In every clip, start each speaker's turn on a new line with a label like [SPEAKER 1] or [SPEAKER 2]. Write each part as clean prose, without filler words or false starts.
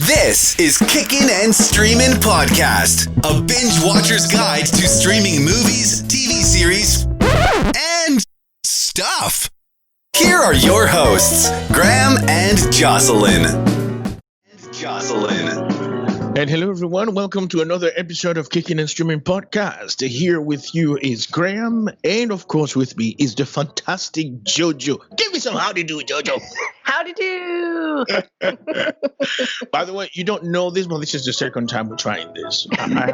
[SPEAKER 1] This is Kickin' and Streamin' Podcast, a binge watcher's guide to streaming movies, TV series, and stuff. Here are your hosts, Graham and Jocelyn.
[SPEAKER 2] And hello, everyone. Welcome to another episode of Kickin' and Streaming Podcast. Here with you is Graham, and of course, with me is the fantastic JoJo. Give me some howdy do, JoJo.
[SPEAKER 3] Howdy do.
[SPEAKER 2] By the way, you don't know this, but this is the second time we're trying this. I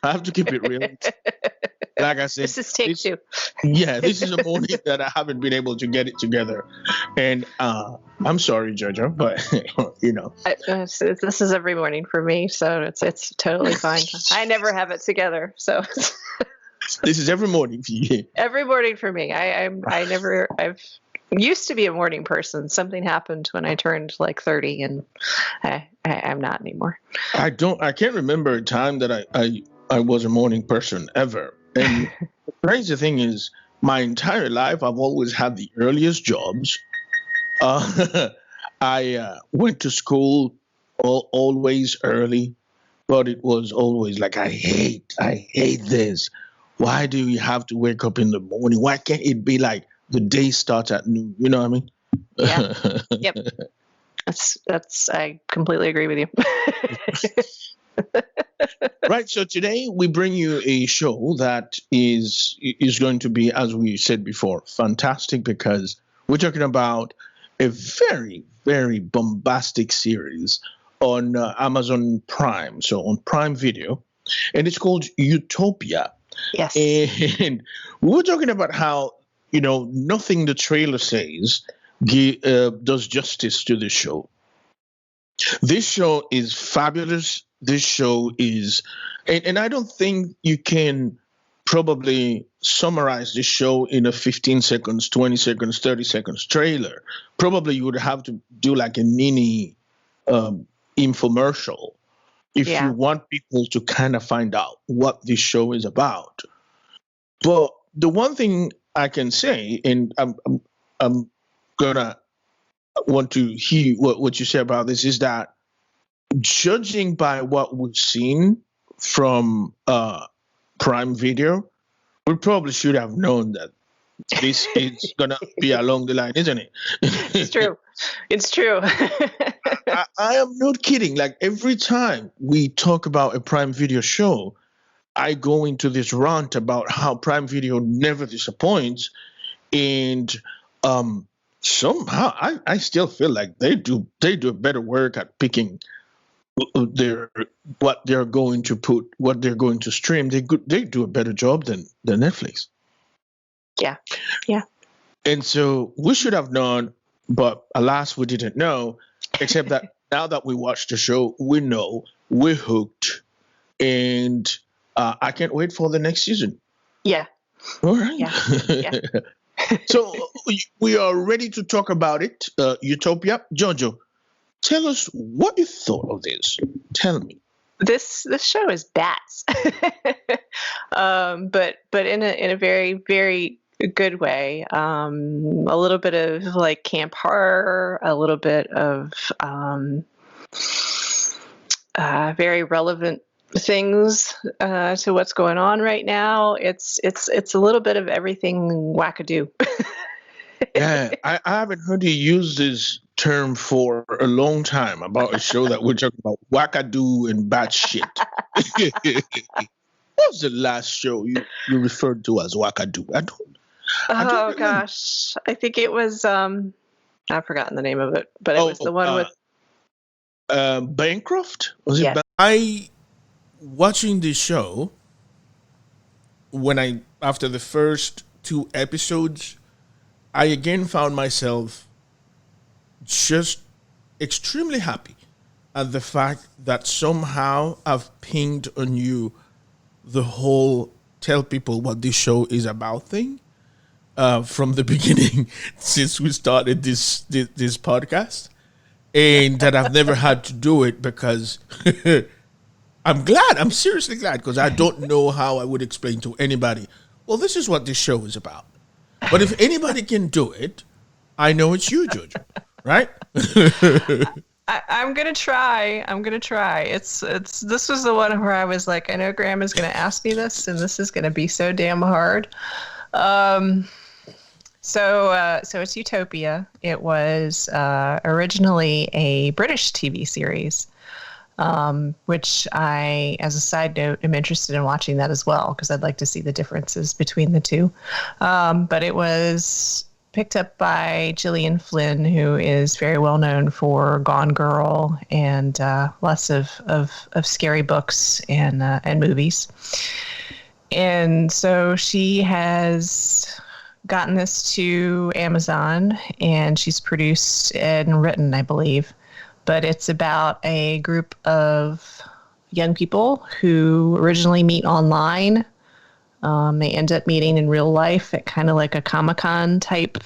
[SPEAKER 2] have to keep it real. Like I said,
[SPEAKER 3] this is take two.
[SPEAKER 2] Yeah, this is a morning that I haven't been able to get it together, and I'm sorry, JoJo, but you know,
[SPEAKER 3] this is every morning for me, so it's totally fine. I never have it together, so
[SPEAKER 2] this is every morning for you.
[SPEAKER 3] Every morning for me. I've used to be a morning person. Something happened when I turned like 30, and I'm not anymore.
[SPEAKER 2] I can't remember a time that I was a morning person ever. And the crazy thing is, my entire life, I've always had the earliest jobs. I went to school always early, but it was always like, I hate this. Why do you have to wake up in the morning? Why can't it be like the day starts at noon? You know what I mean?
[SPEAKER 3] Yeah. Yep. I completely agree with you.
[SPEAKER 2] Right. So today we bring you a show that is going to be, as we said before, fantastic, because we're talking about a very, very bombastic series on Amazon Prime. So on Prime Video, and it's called Utopia.
[SPEAKER 3] Yes.
[SPEAKER 2] And we're talking about how, nothing the trailer says does justice to the show. This show is fabulous. This show is, and I don't think you can probably summarize the show in a 15 seconds, 20 seconds, 30 seconds trailer. Probably you would have to do like a mini infomercial if you want people to kind of find out what this show is about. But the one thing I can say, and I'm gonna want to hear what you say about this, is that judging by what we've seen from Prime Video, we probably should have known that this is gonna be along the line, isn't it?
[SPEAKER 3] It's true. It's true.
[SPEAKER 2] I am not kidding. Like, every time we talk about a Prime Video show, I go into this rant about how Prime Video never disappoints, and somehow I still feel like they do a better work at picking what they're going to stream. They do a better job than Netflix.
[SPEAKER 3] Yeah.
[SPEAKER 2] And so we should have known, but alas, we didn't know. Except that now that we watched the show, we know, we're hooked, and I can't wait for the next season.
[SPEAKER 3] Yeah.
[SPEAKER 2] All right.
[SPEAKER 3] Yeah.
[SPEAKER 2] So we are ready to talk about it. Utopia. Jojo, tell us what you thought of this. Tell me.
[SPEAKER 3] This show is bats, but in a very, very good way. A little bit of like camp horror, a little bit of very relevant things to what's going on right now. It's a little bit of everything wackadoo.
[SPEAKER 2] Yeah, I haven't heard you use this term for a long time about a show that we're talking about, wackadoo and bad shit. What was the last show you referred to as wackadoo? I don't
[SPEAKER 3] gosh, I think it was I've forgotten the name of it, but it was the one with
[SPEAKER 2] Bancroft. Was
[SPEAKER 3] it?
[SPEAKER 2] I watching this show after the first 2 episodes, I again found myself just extremely happy at the fact that somehow I've pinged on you the whole tell people what this show is about thing from the beginning since we started this podcast, and that I've never had to do it because I'm seriously glad, because I don't know how I would explain to anybody, well, this is what this show is about. But if anybody can do it, I know it's you, Jojo, right?
[SPEAKER 3] I'm gonna try. This was the one where I was like, I know Grandma's gonna ask me this, and this is gonna be so damn hard. So it's Utopia. It was originally a British TV series, which I, as a side note, am interested in watching that as well because I'd like to see the differences between the two. But it was picked up by Gillian Flynn, who is very well known for Gone Girl and lots of scary books and movies. And so she has gotten this to Amazon, and she's produced and written, I believe. But it's about a group of young people who originally meet online. They end up meeting in real life at kind of like a Comic-Con type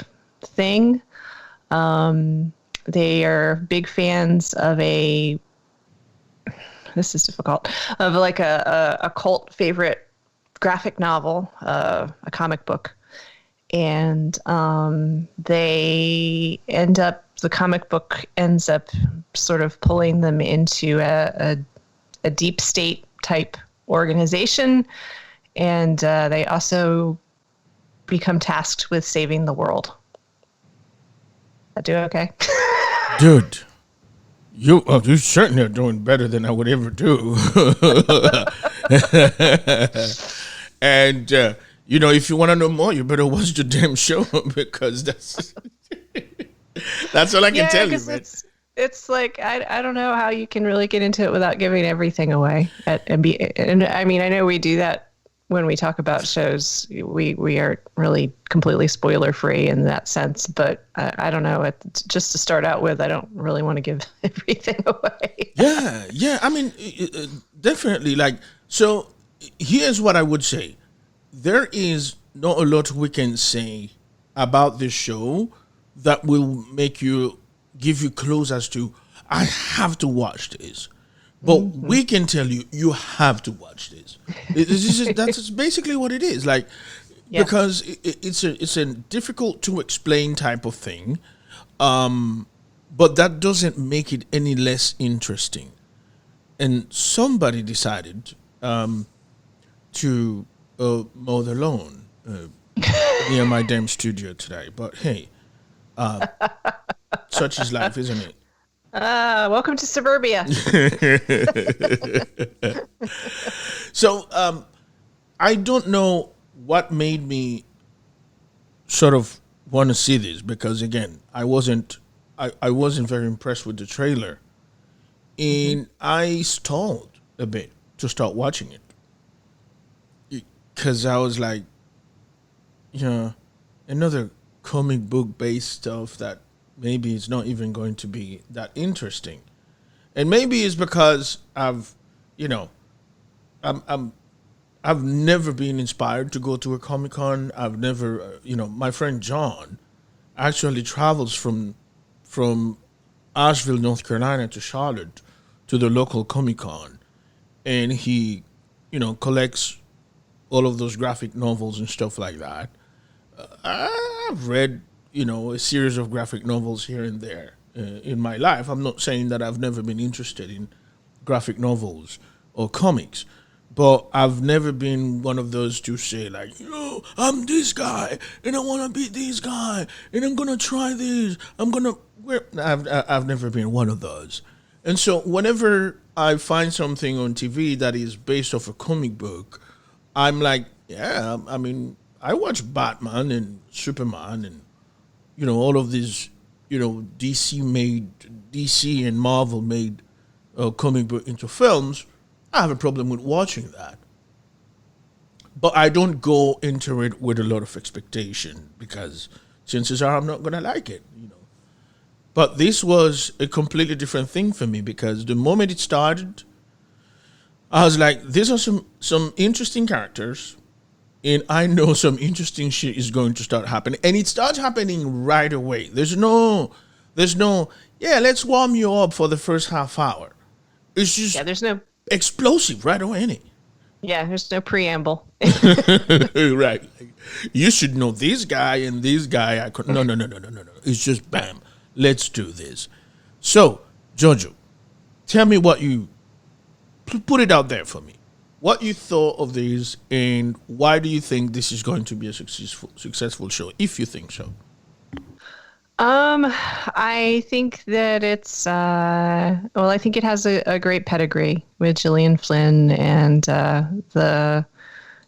[SPEAKER 3] thing. They are big fans of this is difficult, of like a cult favorite graphic novel, a comic book. And the comic book ends up sort of pulling them into a deep state type organization. And they also become tasked with saving the world. I do okay?
[SPEAKER 4] Dude, you certainly are doing better than I would ever do. And, if you want to know more, you better watch the damn show because that's all I can tell you, man.
[SPEAKER 3] It's like I don't know how you can really get into it without giving everything away. And I mean, I know we do that when we talk about shows. We are really completely spoiler free in that sense. But I don't know. Just to start out with, I don't really want to give everything away.
[SPEAKER 4] Yeah. I mean, definitely. So here's what I would say. There is not a lot we can say about this show that will give you clues as to, I have to watch this. But we can tell you have to watch this. That's basically what it is. Because it's a difficult to explain type of thing. But that doesn't make it any less interesting. And somebody decided to mow the lawn near my damn studio today. But hey, such is life, isn't it?
[SPEAKER 3] Welcome to suburbia.
[SPEAKER 4] So I don't know what made me sort of want to see this, because again, I wasn't very impressed with the trailer, and I stalled a bit to start watching it because I was like, another comic book based stuff that maybe it's not even going to be that interesting. And maybe it's because I've never been inspired to go to a Comic-Con. I've never, my friend John actually travels from Asheville, North Carolina to Charlotte to the local Comic-Con. And he, collects all of those graphic novels and stuff like that. I've read, a series of graphic novels here and there in my life. I'm not saying that I've never been interested in graphic novels or comics, but I've never been one of those to say I'm this guy and I want to be this guy and I'm gonna try this. I've never been one of those. And so whenever I find something on TV that is based off a comic book, I'm like, yeah, I mean, I watch Batman and Superman and all of these DC and Marvel made comic book into films. I have a problem with watching that, but I don't go into it with a lot of expectation because chances are I'm not gonna like it. But this was a completely different thing for me because the moment it started, I was like, these are some interesting characters. And I know some interesting shit is going to start happening. And it starts happening right away. There's no, let's warm you up for the first half hour. It's just
[SPEAKER 3] there's no
[SPEAKER 4] explosive right away, isn't it?
[SPEAKER 3] Yeah, there's no preamble.
[SPEAKER 4] Right. You should know this guy and this guy. No. It's just bam. Let's do this. So Jojo, tell me what you put it out there for me. What you thought of this, and why do you think this is going to be a successful show, if you think so?
[SPEAKER 3] I think that it's I think it has a great pedigree with Gillian Flynn and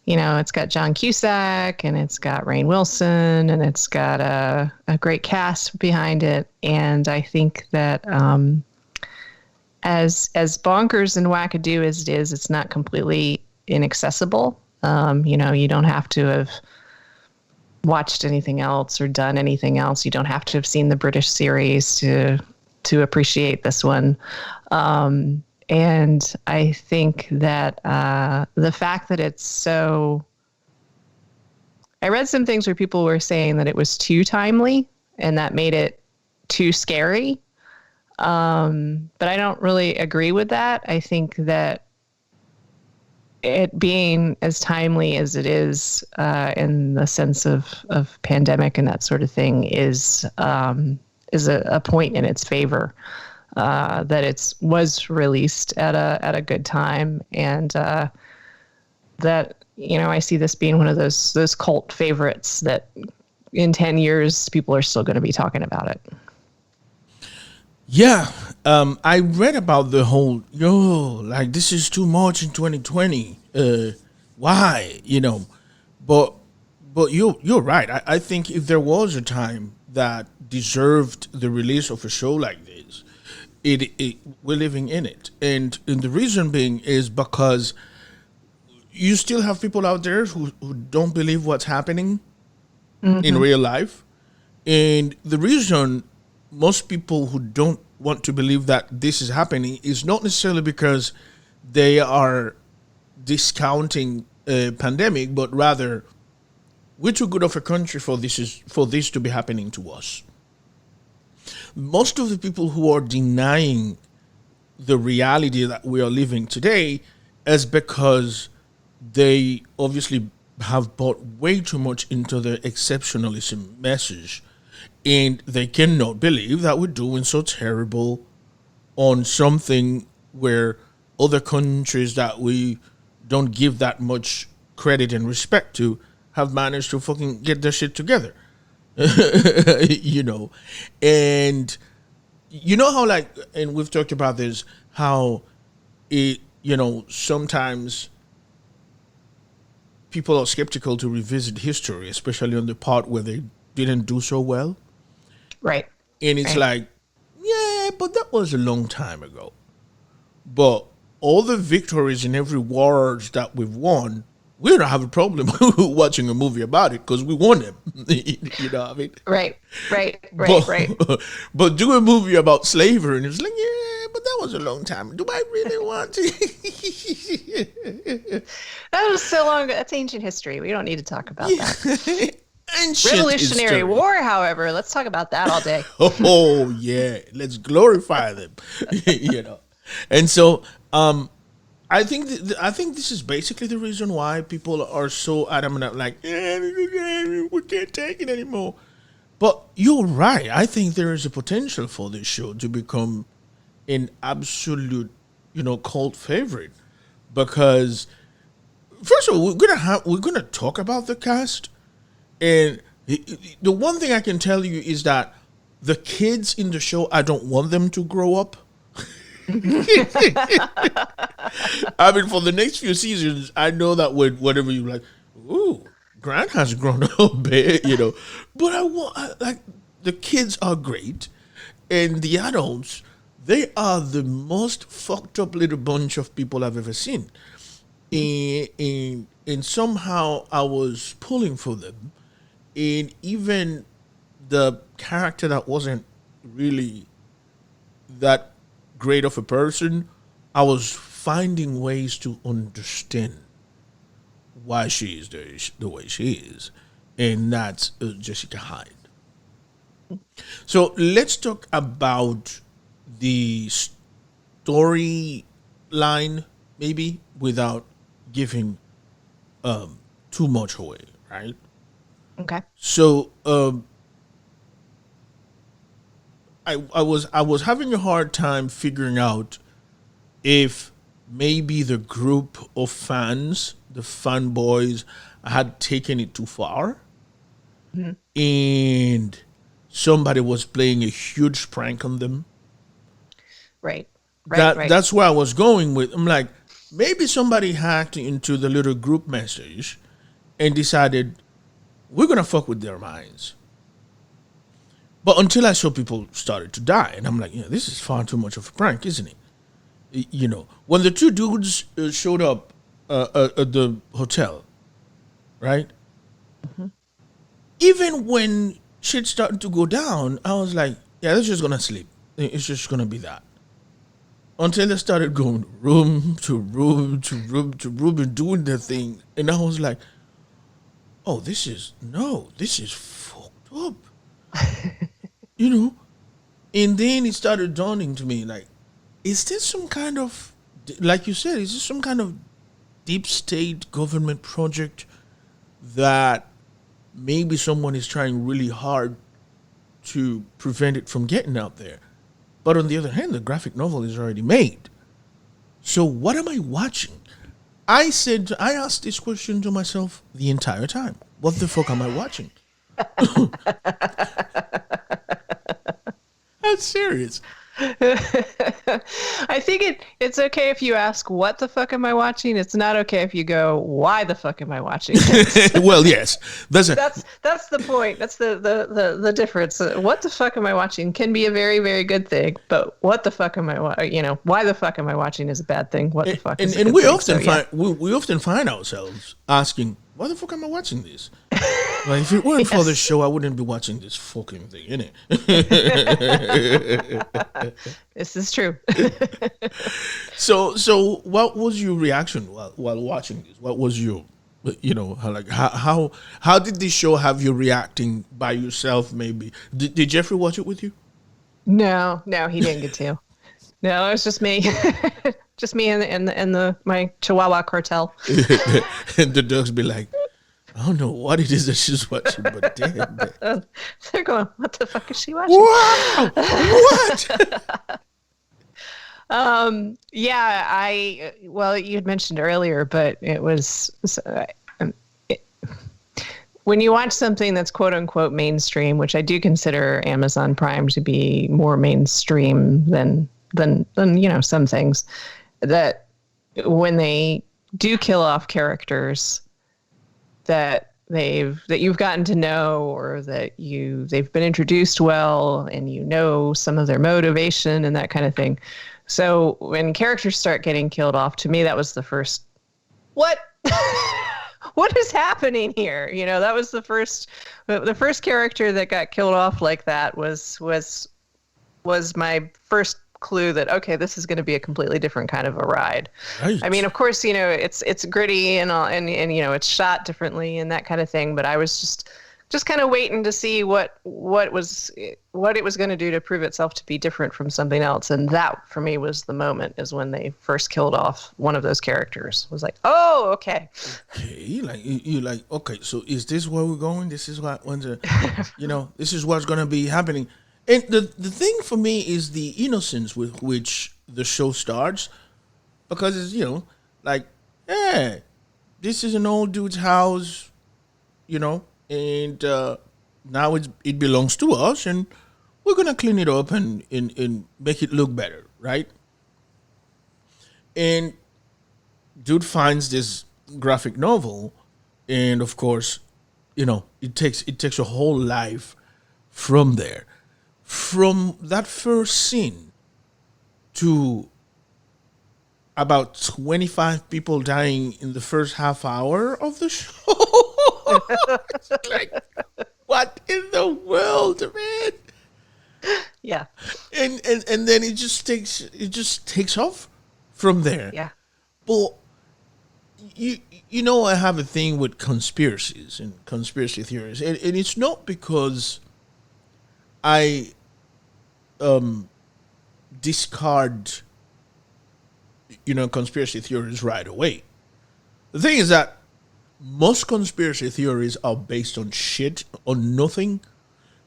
[SPEAKER 3] it's got John Cusack and it's got Rainn Wilson and it's got a great cast behind it. And I think that as bonkers and wackadoo as it is, it's not completely inaccessible. You don't have to have watched anything else or done anything else. You don't have to have seen the British series to appreciate this one. And I think that the fact that it's so... I read some things where people were saying that it was too timely and that made it too scary. But I don't really agree with that. I think that it being as timely as it is in the sense of pandemic and that sort of thing is a point in its favor. That it was released at a good time, and that I see this being one of those cult favorites that in 10 years people are still going to be talking about it.
[SPEAKER 4] Yeah, I read about the whole this is too much in 2020. Why, But you're right. I think if there was a time that deserved the release of a show like this, we're living in it, and the reason being is because you still have people out there who don't believe what's happening in real life, and the reason most people who don't want to believe that this is happening is not necessarily because they are discounting a pandemic, but rather we're too good of a country for this to be happening to us. Most of the people who are denying the reality that we are living today is because they obviously have bought way too much into the exceptionalism message, and they cannot believe that we're doing so terrible on something where other countries that we don't give that much credit and respect to have managed to fucking get their shit together. And how and we've talked about this, how it, sometimes people are skeptical to revisit history, especially on the part where they didn't do so well.
[SPEAKER 3] Right.
[SPEAKER 4] And it's like, yeah, but that was a long time ago. But all the victories in every wars that we've won, we don't have a problem watching a movie about it because we won them. You know what I mean?
[SPEAKER 3] Right.
[SPEAKER 4] But do a movie about slavery, and it's like, yeah, but that was a long time. Do I really want to?
[SPEAKER 3] That was so long ago. That's ancient history. We don't need to talk about that.
[SPEAKER 4] Revolutionary
[SPEAKER 3] War, however, let's talk about that all day.
[SPEAKER 4] Oh yeah, let's glorify them. And so I think this is basically the reason why people are so adamant, we can't take it anymore. But you're right. I think there is a potential for this show to become an absolute, cult favorite, because first of all, we're gonna talk about the cast. And the one thing I can tell you is that the kids in the show, I don't want them to grow up. I mean, for the next few seasons, I know that whatever you're like, ooh, Grant has grown up a bit, But the kids are great, and the adults, they are the most fucked up little bunch of people I've ever seen. And somehow I was pulling for them. And even the character that wasn't really that great of a person, I was finding ways to understand why she is the way she is. And that's Jessica Hyde. So let's talk about the storyline, maybe, without giving too much away, right?
[SPEAKER 3] Okay.
[SPEAKER 4] So I was having a hard time figuring out if maybe the group of fans, the fanboys, had taken it too far, and somebody was playing a huge prank on them.
[SPEAKER 3] Right.
[SPEAKER 4] That's where I was going with. I'm like, maybe somebody hacked into the little group message and decided we're gonna fuck with their minds. But until I saw people started to die, and I'm like, this is far too much of a prank, isn't it? When the two dudes showed up at the hotel, right? Mm-hmm. Even when shit started to go down, I was like, they're just gonna sleep. It's just gonna be that. Until they started going room to room to room to room and doing their thing, and I was like, oh, this is fucked up. And then it started dawning to me, like, is this some kind of, like you said, is this some kind of deep state government project that maybe someone is trying really hard to prevent it from getting out there? But on the other hand, the graphic novel is already made. So what am I watching? I asked this question to myself the entire time. What the fuck am I watching? That's serious.
[SPEAKER 3] I think it's okay if you ask, what the fuck am I watching? It's not okay if you go, why the fuck am I watching this?
[SPEAKER 4] Well, yes. That's
[SPEAKER 3] the point. That's the difference. What the fuck am I watching can be a very, very good thing, but what the fuck am I why the fuck am I watching is a bad thing. What the fuck is a good thing.
[SPEAKER 4] We often find ourselves asking, why the fuck am I watching this? Like, if it weren't for the show, I wouldn't be watching this fucking thing, innit?
[SPEAKER 3] This is true.
[SPEAKER 4] So what was your reaction while watching this? What was your, how did this show have you reacting by yourself? Maybe did Jeffrey watch it with you?
[SPEAKER 3] No, he didn't get to. No, it was just me, and my Chihuahua cartel.
[SPEAKER 4] And the dogs be like, I don't know what it is that she's watching, but damn.
[SPEAKER 3] They're going, what the fuck is she watching?
[SPEAKER 4] Wow! What?
[SPEAKER 3] Well, you had mentioned earlier, but it was, when you watch something that's quote unquote mainstream, which I do consider Amazon Prime to be more mainstream than some things, that when they do kill off characters that you've gotten to know, or that they've been introduced well, and some of their motivation and that kind of thing. So when characters start getting killed off, to me that was the first, what what is happening here? That was the first character that got killed off like that was my first clue that, okay, this is going to be a completely different kind of a ride. Right. I mean, of course, it's gritty and all, and it's shot differently and that kind of thing, but I was just kind of waiting to see what it was going to do to prove itself to be different from something else. And that for me was the moment, is when they first killed off one of those characters. It was like, oh, okay.
[SPEAKER 4] Okay, you like, okay, so is this where we're going? This is this is what's going to be happening. And the thing for me is the innocence with which the show starts, because it's, this is an old dude's house, and now it belongs to us, and we're going to clean it up and make it look better, right? And dude finds this graphic novel, and of course, it takes a whole life from there. From that first scene to about 25 people dying in the first half hour of the show. Like, what in the world, man?
[SPEAKER 3] Yeah.
[SPEAKER 4] And then it just takes off from there.
[SPEAKER 3] Yeah.
[SPEAKER 4] But I have a thing with conspiracies and conspiracy theories, and it's not because I discard conspiracy theories right away. The thing is that most conspiracy theories are based on shit, on nothing,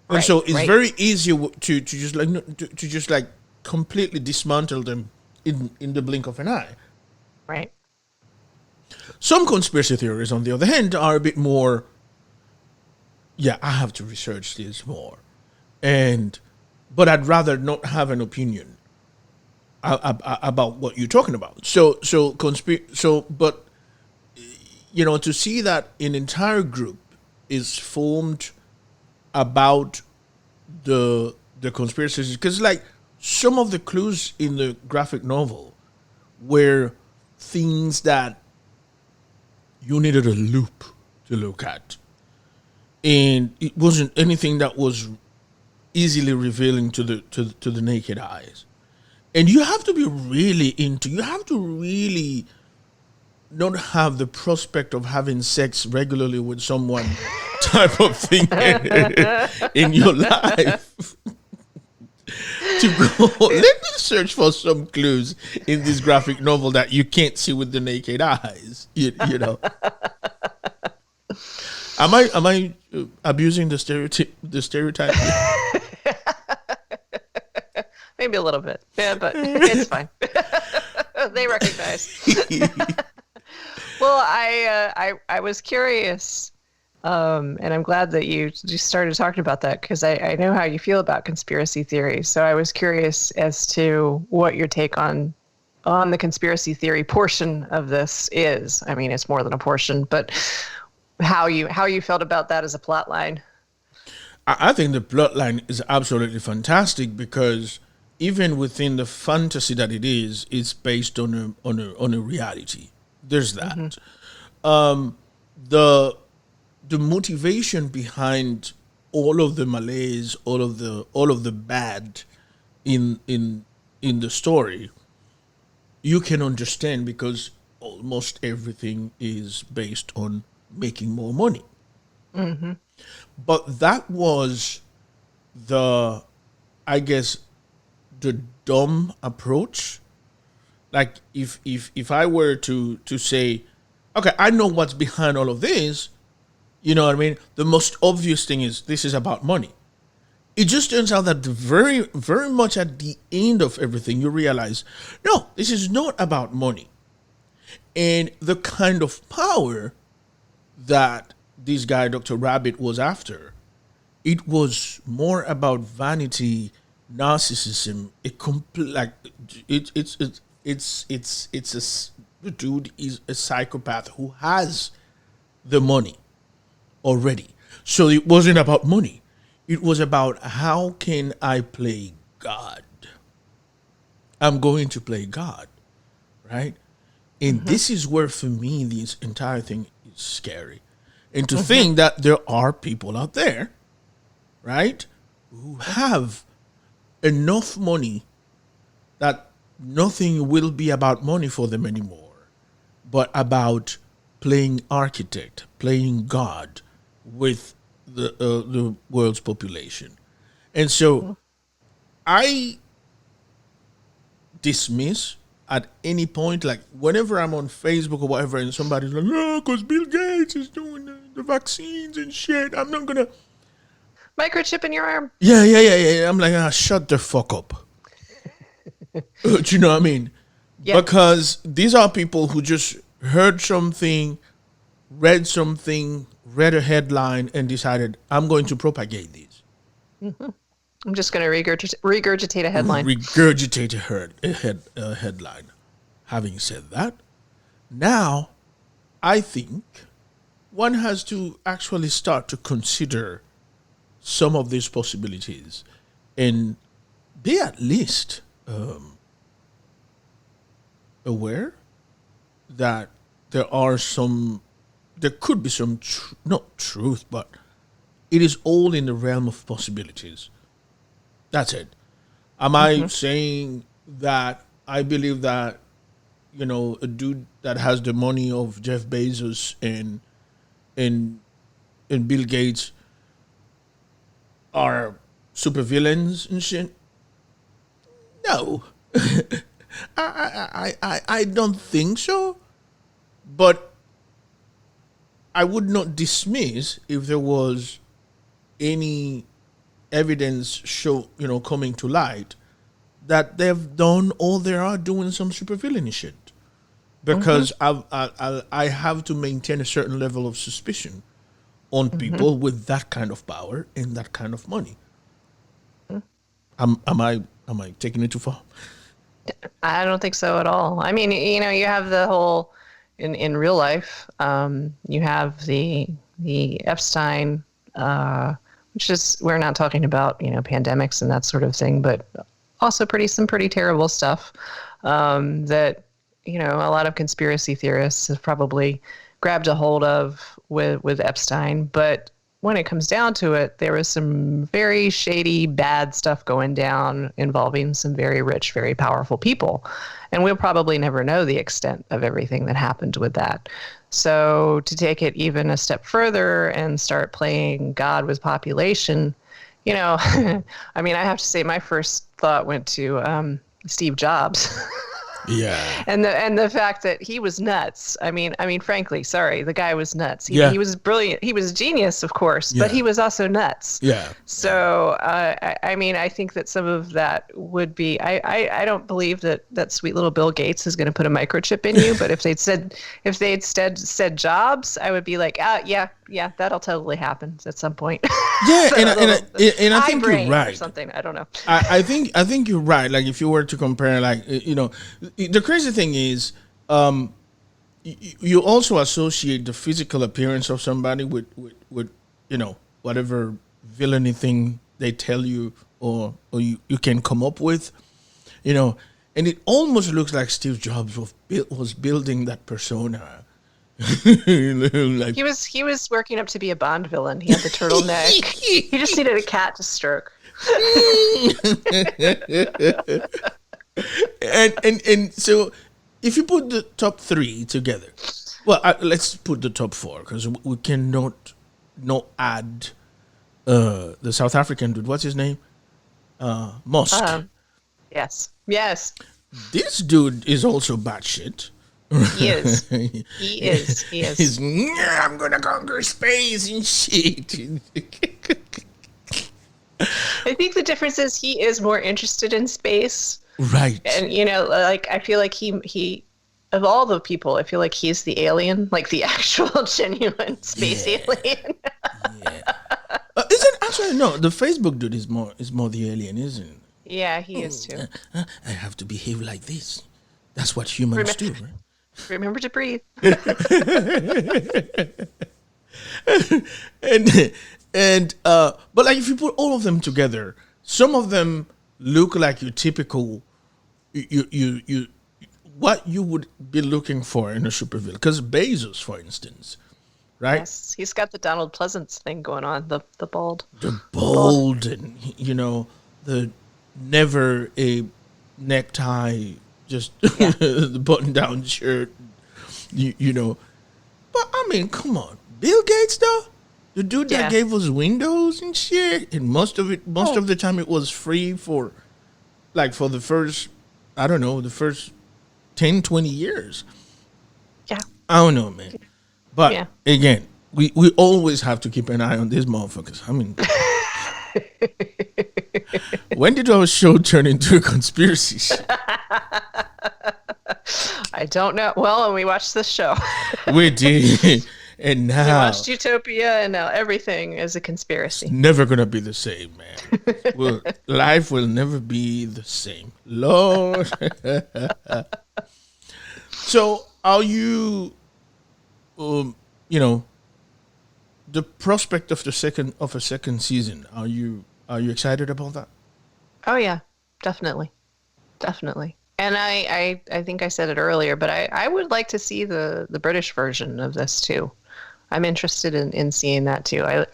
[SPEAKER 4] And so it's very easy to just like to just like completely dismantle them in the blink of an eye.
[SPEAKER 3] Right.
[SPEAKER 4] Some conspiracy theories, on the other hand, are a bit more. Yeah, I have to research this more, but I'd rather not have an opinion about what you're talking about. But to see that an entire group is formed about the conspiracies, because like some of the clues in the graphic novel were things that you needed a loop to look at, and it wasn't anything that was easily revealing to the naked eyes. And you have to be really you have to really not have the prospect of having sex regularly with someone type of thing in your life to go, let me search for some clues in this graphic novel that you can't see with the naked eyes. You know. Am I abusing the stereotype?
[SPEAKER 3] Maybe a little bit. Yeah, but it's fine. They recognize. Well, I was curious, and I'm glad that you started talking about that, because I know how you feel about conspiracy theories. So I was curious as to what your take on the conspiracy theory portion of this is. I mean, it's more than a portion, but how you felt about that as a plot line.
[SPEAKER 4] I think the plot line is absolutely fantastic, because even within the fantasy that it is, it's based on a reality. There's that. Mm-hmm. The motivation behind all of the malaise, all of the bad in the story, you can understand, because almost everything is based on making more money. Mm-hmm. But that was the dumb approach. Like if I were to say, okay, I know what's behind all of this, you know what I mean? The most obvious thing is this is about money. It just turns out that very, very much at the end of everything, you realize, no, this is not about money. And the kind of power that this guy, Dr. Rabbit, was after, it was more about vanity, narcissism. The dude is a psychopath who has the money already. So it wasn't about money. It was about, how can I play God? I'm going to play God, right? And this is where, for me, this entire thing is scary. And to think that there are people out there, right, who have enough money that nothing will be about money for them anymore, but about playing architect, playing God with the world's population. And so I dismiss at any point, like whenever I'm on Facebook or whatever, and somebody's like, no, because Bill Gates is doing the vaccines and shit, I'm not going to...
[SPEAKER 3] Microchip in your arm.
[SPEAKER 4] Yeah. I'm like, shut the fuck up. Do you know what I mean? Yeah. Because these are people who just heard something, read a headline, and decided, I'm going to propagate these.
[SPEAKER 3] Mm-hmm. I'm just going to regurgitate a headline.
[SPEAKER 4] Regurgitate a headline. Having said that, now I think one has to actually start to consider some of these possibilities and be at least aware that there could be some, not truth, but it is all in the realm of possibilities. That's it. Am I saying that I believe that, a dude that has the money of Jeff Bezos and Bill Gates are supervillains and shit? No. I don't think so. But I would not dismiss if there was any evidence coming to light that they've done or they are doing some supervillainy shit. Because I have to maintain a certain level of suspicion on people with that kind of power and that kind of money. Am I taking it too far?
[SPEAKER 3] I don't think so at all. I mean, you have the whole in real life. You have the Epstein, which is, we're not talking about pandemics and that sort of thing, but also some pretty terrible stuff that a lot of conspiracy theorists have probably grabbed a hold of with Epstein. But when it comes down to it, there was some very shady, bad stuff going down involving some very rich, very powerful people. And we'll probably never know the extent of everything that happened with that. So to take it even a step further and start playing God with population, I mean, I have to say my first thought went to Steve Jobs.
[SPEAKER 4] Yeah.
[SPEAKER 3] And the fact that he was nuts. I mean, frankly, sorry, the guy was nuts. He was brilliant. He was a genius, of course, but he was also nuts.
[SPEAKER 4] Yeah.
[SPEAKER 3] So, I mean, I think that some of that would be, I don't believe that sweet little Bill Gates is going to put a microchip in you, but if they'd said Jobs, I would be like, yeah, that'll totally happen at some point.
[SPEAKER 4] Yeah.
[SPEAKER 3] So
[SPEAKER 4] and I think you're right.
[SPEAKER 3] Or something. I don't know.
[SPEAKER 4] I think you're right. Like if you were to compare, like, the crazy thing is, you also associate the physical appearance of somebody with whatever villainy thing they tell you or you can come up with, and it almost looks like Steve Jobs was building that persona. Like,
[SPEAKER 3] he was working up to be a Bond villain. He had the turtleneck. He just needed a cat to stroke.
[SPEAKER 4] And so if you put the top three together, well, let's put the top four, because we cannot not add the South African dude. What's his name? Musk.
[SPEAKER 3] Yes.
[SPEAKER 4] This dude is also batshit.
[SPEAKER 3] He is. He is.
[SPEAKER 4] He's, I'm gonna conquer space and shit.
[SPEAKER 3] I think the difference is he is more interested in space.
[SPEAKER 4] Right.
[SPEAKER 3] And, like, I feel like he of all the people, I feel like he's the alien, like the actual genuine space alien.
[SPEAKER 4] Isn't actually no, the Facebook dude is more the alien, isn't it?
[SPEAKER 3] Yeah, he is too.
[SPEAKER 4] I have to behave like this. That's what humans do, right?
[SPEAKER 3] Remember to breathe.
[SPEAKER 4] and but like if you put all of them together, some of them look like your typical you what you would be looking for in a supervillain. Because Bezos, for instance, right?
[SPEAKER 3] Yes, he's got the Donald Pleasance thing going on, the bald.
[SPEAKER 4] The bald and the never a necktie, just the button down shirt, But I mean, come on, Bill Gates though, the dude that gave us Windows and shit, and most of the time it was free for the first, I don't know, the first 10, 20 years.
[SPEAKER 3] Yeah.
[SPEAKER 4] I don't know, man. But again, we always have to keep an eye on these motherfuckers. I mean, when did our show turn into a conspiracy show?
[SPEAKER 3] I don't know. Well, when we watched this show.
[SPEAKER 4] We did. And now
[SPEAKER 3] we watched Utopia, and now everything is a conspiracy.
[SPEAKER 4] It's never gonna be the same, man. Life will never be the same, Lord. So, are you, the prospect of a second season? Are you excited about that?
[SPEAKER 3] Oh yeah, definitely. And I think I said it earlier, but I would like to see the British version of this too. I'm interested in seeing that too. I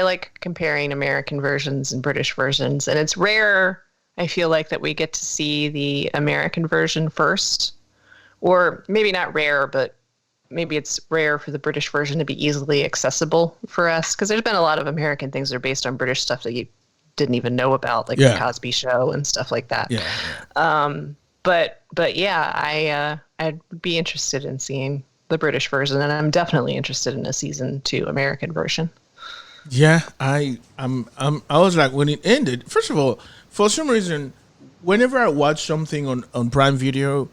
[SPEAKER 3] like comparing American versions and British versions, and it's rare, I feel like, that we get to see the American version first. Or maybe not rare, but maybe it's rare for the British version to be easily accessible for us, because there's been a lot of American things that are based on British stuff that you didn't even know about, like the Cosby Show and stuff like that. But yeah, I'd be interested in seeing the British version, and I'm definitely interested in a season 2 American version.
[SPEAKER 4] Yeah, I was like, when it ended. First of all, for some reason, whenever I watch something on Prime Video,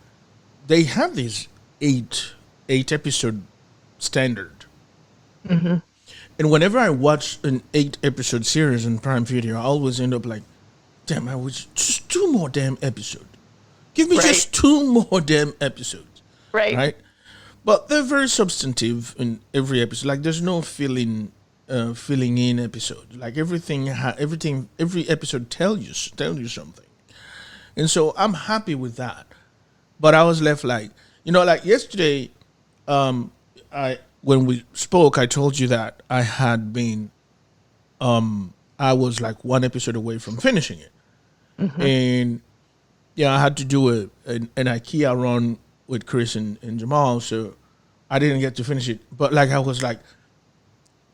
[SPEAKER 4] they have this eight episode standard.
[SPEAKER 3] Mm-hmm.
[SPEAKER 4] And whenever I watch an 8 episode series on Prime Video, I always end up like, damn, I wish just 2 more damn episodes. Give me
[SPEAKER 3] Right.
[SPEAKER 4] just 2 more damn episodes.
[SPEAKER 3] Right.
[SPEAKER 4] Right? But they're very substantive in every episode. Like there's no filling in episode. Like every episode tell you something. And so I'm happy with that. But I was left like, like yesterday, I when we spoke, I told you that I had been, I was like 1 episode away from finishing it, and I had to do an IKEA run with Chris and Jamal, so I didn't get to finish it. But like I was like,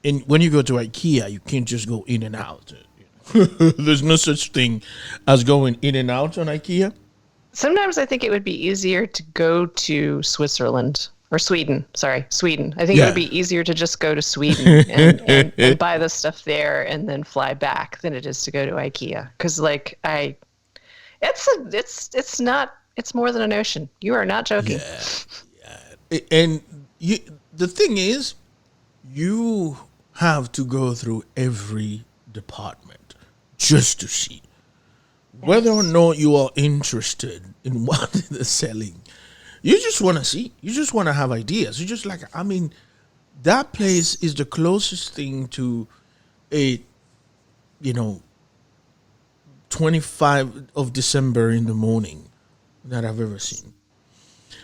[SPEAKER 4] when you go to IKEA, you can't just go in and out. There's no such thing as going in and out on IKEA.
[SPEAKER 3] Sometimes I think it would be easier to go to Switzerland or Sweden. Sorry, Sweden. I think it would be easier to just go to Sweden and buy the stuff there and then fly back than it is to go to IKEA. Because it's more than an ocean. You are not joking.
[SPEAKER 4] And the thing is, you have to go through every department just to see whether or not you are interested in what they're selling. You just want to see. You just want to have ideas. You just like, that place is the closest thing to a, 25 of December in the morning that I've ever seen.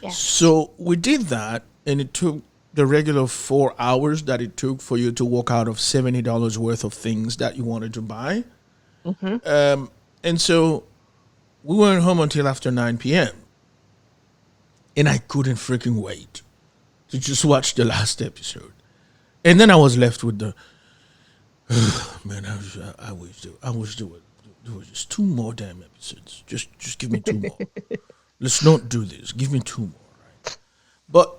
[SPEAKER 3] Yeah.
[SPEAKER 4] So we did that, and it took the regular 4 hours that it took for you to walk out of $70 worth of things that you wanted to buy.
[SPEAKER 3] Mm-hmm.
[SPEAKER 4] And so we weren't home until after 9 p.m. And I couldn't freaking wait to just watch the last episode. And then I was left with the, man, I wish there were just 2 more damn episodes. Just give me 2 more. Let's not do this. Give me 2 more, right? But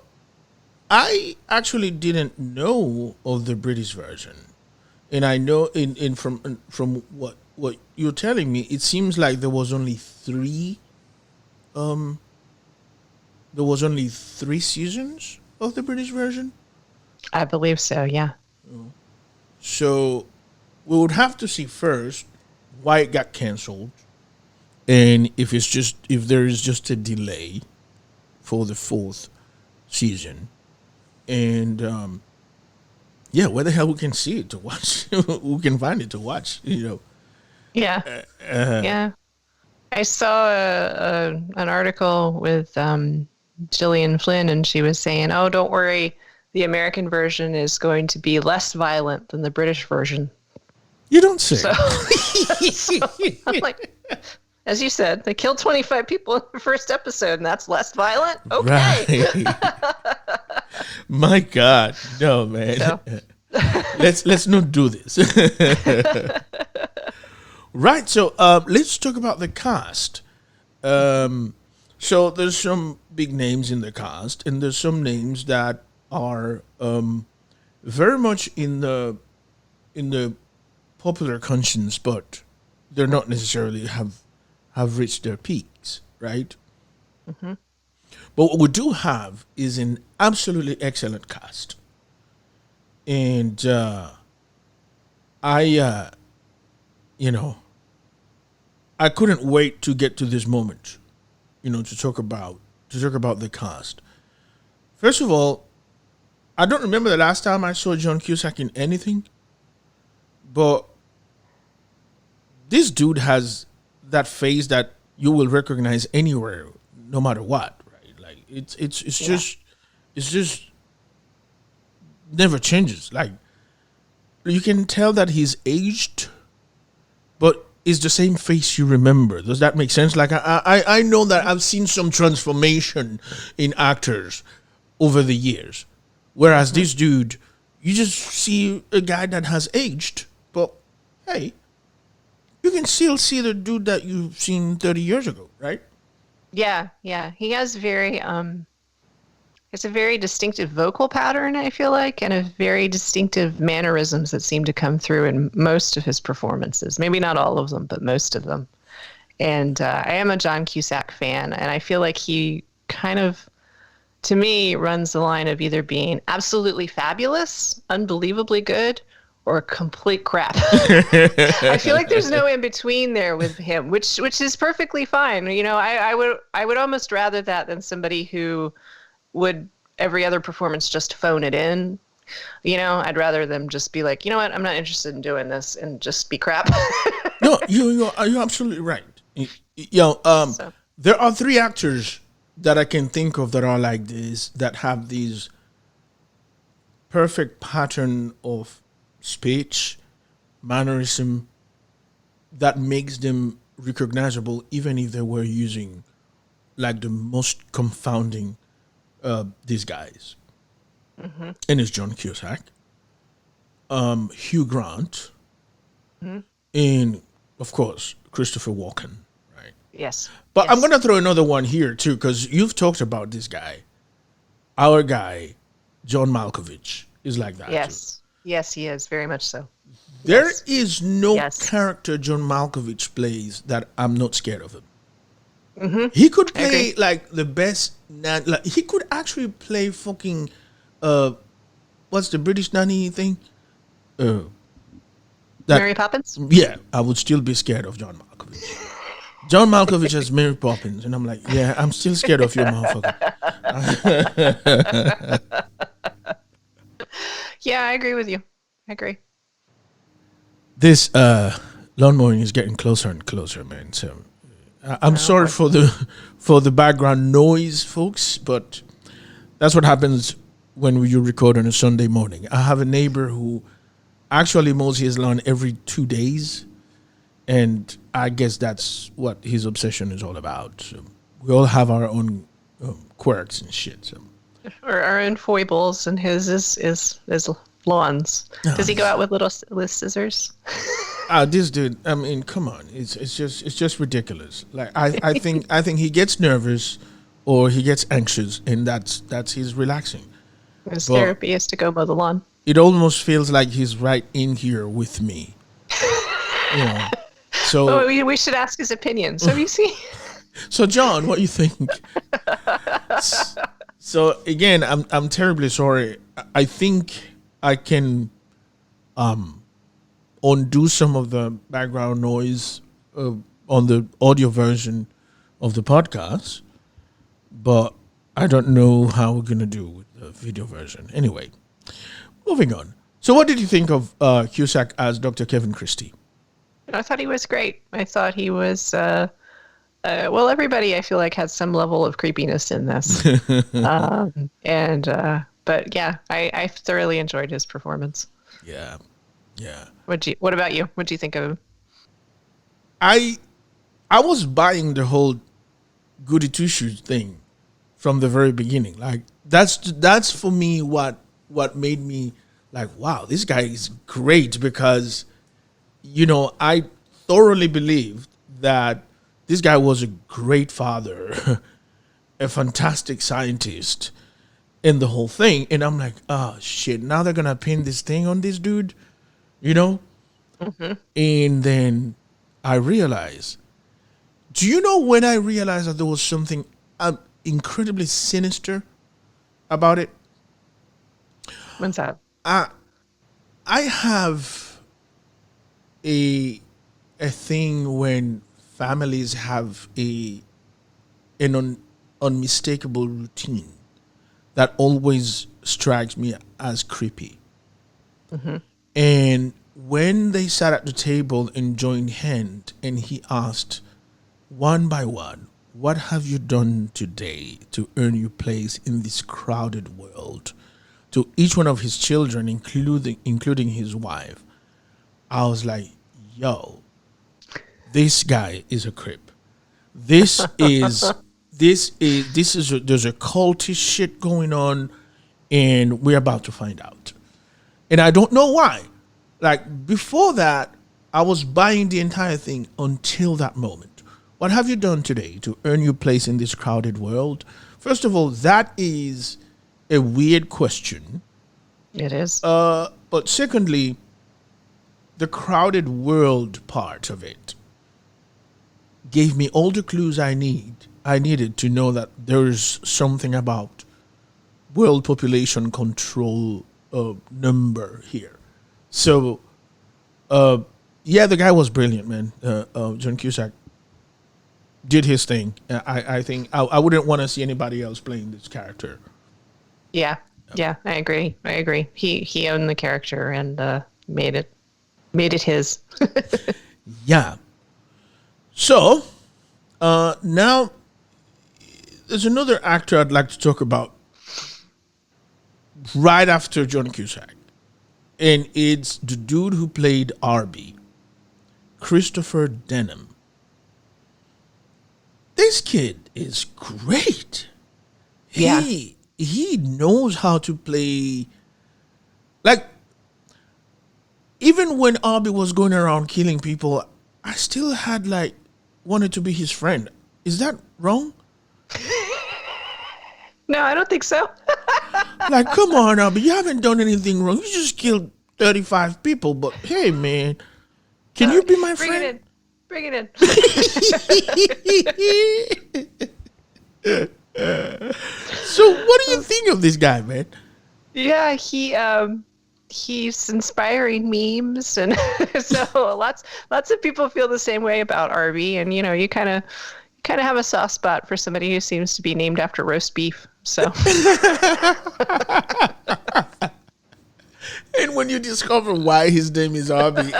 [SPEAKER 4] I actually didn't know of the British version. And I know from what you're telling me, it seems like there was only 3 seasons of the British version.
[SPEAKER 3] I believe so, yeah.
[SPEAKER 4] So we would have to see first why it got canceled, and if there is just a delay for the 4th season, and where the hell we can see it to watch, we can find it to watch,
[SPEAKER 3] Yeah. Yeah. I saw an article with Gillian Flynn, and she was saying, "Oh, don't worry, the American version is going to be less violent than the British version."
[SPEAKER 4] You don't say.
[SPEAKER 3] So I'm like, as you said, they killed 25 people in the first episode, and that's less violent? Okay.
[SPEAKER 4] Right. My God. No, man.
[SPEAKER 3] So.
[SPEAKER 4] Let's not do this. Right. So let's talk about the cast. So there's some big names in the cast, and there's some names that are very much in the popular conscience, but they're not necessarily have reached their peaks, right?
[SPEAKER 3] Mm-hmm.
[SPEAKER 4] But what we do have is an absolutely excellent cast, and I couldn't wait to get to this moment, to talk about the cast. First of all, I don't remember the last time I saw John Cusack in anything, but this dude has that face that you will recognize anywhere, no matter what, right? Like it's just never changes. Like you can tell that he's aged, but it's the same face you remember. Does that make sense? Like I know that I've seen some transformation in actors over the years, whereas this dude, you just see a guy that has aged, but hey, you can still see the dude that you've seen 30 years ago, right?
[SPEAKER 3] Yeah. He has very It's a very distinctive vocal pattern, I feel like, and a very distinctive mannerisms that seem to come through in most of his performances. Maybe not all of them, but most of them. And I am a John Cusack fan, and I feel like he kind of, to me, runs the line of either being absolutely fabulous, unbelievably good, or complete crap. I feel like there's no in between there with him, which is perfectly fine. You know, I would almost rather that than somebody who would every other performance just phone it in. You know, I'd rather them just be like, you know what, I'm not interested in doing this, and just be crap.
[SPEAKER 4] No, you're absolutely right. There are 3 actors that I can think of that are like this, that have these perfect pattern of speech, mannerism, that makes them recognizable, even if they were using like the most confounding these guys. Mm-hmm. And it's John Cusack, Hugh Grant, and of course Christopher Walken. Right?
[SPEAKER 3] Yes.
[SPEAKER 4] But I'm gonna throw another one here too, because you've talked about this guy. Our guy, John Malkovich, is like that.
[SPEAKER 3] Yes.
[SPEAKER 4] Too.
[SPEAKER 3] Yes, he is, very much so.
[SPEAKER 4] There is no character John Malkovich plays that I'm not scared of him. Mm-hmm. He could play like the best. Like he could actually play fucking. What's the British nanny thing?
[SPEAKER 3] Mary Poppins?
[SPEAKER 4] Yeah, I would still be scared of John Malkovich. John Malkovich as Mary Poppins, and I'm like, yeah, I'm still scared of you, motherfucker.
[SPEAKER 3] Yeah, I agree with you. I agree.
[SPEAKER 4] This lawn mowing is getting closer and closer, man. So I'm sorry for the background noise, folks, but that's what happens when you record on a Sunday morning. I have a neighbor who actually mows his lawn every 2 days, and I guess that's what his obsession is all about. So we all have our own quirks and shit. So.
[SPEAKER 3] Or our own foibles, and his is lawns. Does he go out with scissors?
[SPEAKER 4] This dude, I mean, come on, it's just ridiculous. Like I think he gets nervous or he gets anxious, and that's his relaxing.
[SPEAKER 3] His therapy is to go mow the lawn.
[SPEAKER 4] It almost feels like he's right in here with me. You know, so
[SPEAKER 3] we should ask his opinion. So you see.
[SPEAKER 4] So John, what do you think? So again, I'm terribly sorry. I think I can undo some of the background noise on the audio version of the podcast, but I don't know how we're gonna do with the video version. Anyway, moving on. So, what did you think of Cusack as Dr. Kevin Christie?
[SPEAKER 3] I thought he was great. I thought he was. Well, everybody I feel like had some level of creepiness in this, but yeah, I thoroughly enjoyed his performance.
[SPEAKER 4] Yeah.
[SPEAKER 3] What about you? What do you think of him?
[SPEAKER 4] I was buying the whole goody two shoes thing from the very beginning. Like that's for me what made me like, wow, this guy is great, because I thoroughly believed that this guy was a great father, a fantastic scientist, in the whole thing. And I'm like, oh shit, now they're gonna pin this thing on this dude, Mm-hmm. And then I realized, do you know when I realized that there was something incredibly sinister about it?
[SPEAKER 3] When's that?
[SPEAKER 4] I have a thing when families have an unmistakable routine that always strikes me as creepy. Mm-hmm. And when they sat at the table and joined hands, and he asked one by one, what have you done today to earn your place in this crowded world? To each one of his children, including his wife, I was like, yo, this guy is a creep. There's a cultish shit going on, and we're about to find out. And I don't know why. Like, before that, I was buying the entire thing until that moment. What have you done today to earn your place in this crowded world? First of all, that is a weird question.
[SPEAKER 3] It is.
[SPEAKER 4] But secondly, the crowded world part of it gave me all the clues I needed to know that there's something about world population control number here. So, yeah, the guy was brilliant, man. John Cusack did his thing. I think I wouldn't want to see anybody else playing this character.
[SPEAKER 3] Yeah, I agree. He owned the character and made it his.
[SPEAKER 4] Yeah. So, now there's another actor I'd like to talk about right after John Cusack. And it's the dude who played Arby, Christopher Denham. This kid is great.
[SPEAKER 3] Yeah.
[SPEAKER 4] He knows how to play. Like, even when Arby was going around killing people, I still had wanted to be his friend. Is that wrong?
[SPEAKER 3] No, I don't think so.
[SPEAKER 4] Like, come on, Arby, you haven't done anything wrong. You just killed 35 people. But hey, man, can you be my friend?
[SPEAKER 3] Bring it
[SPEAKER 4] in. So, what do you think of this guy, man?
[SPEAKER 3] Yeah, he's inspiring memes, and so lots of people feel the same way about Arby, and you kind of have a soft spot for somebody who seems to be named after roast beef. So,
[SPEAKER 4] and when you discover why his name is Arby,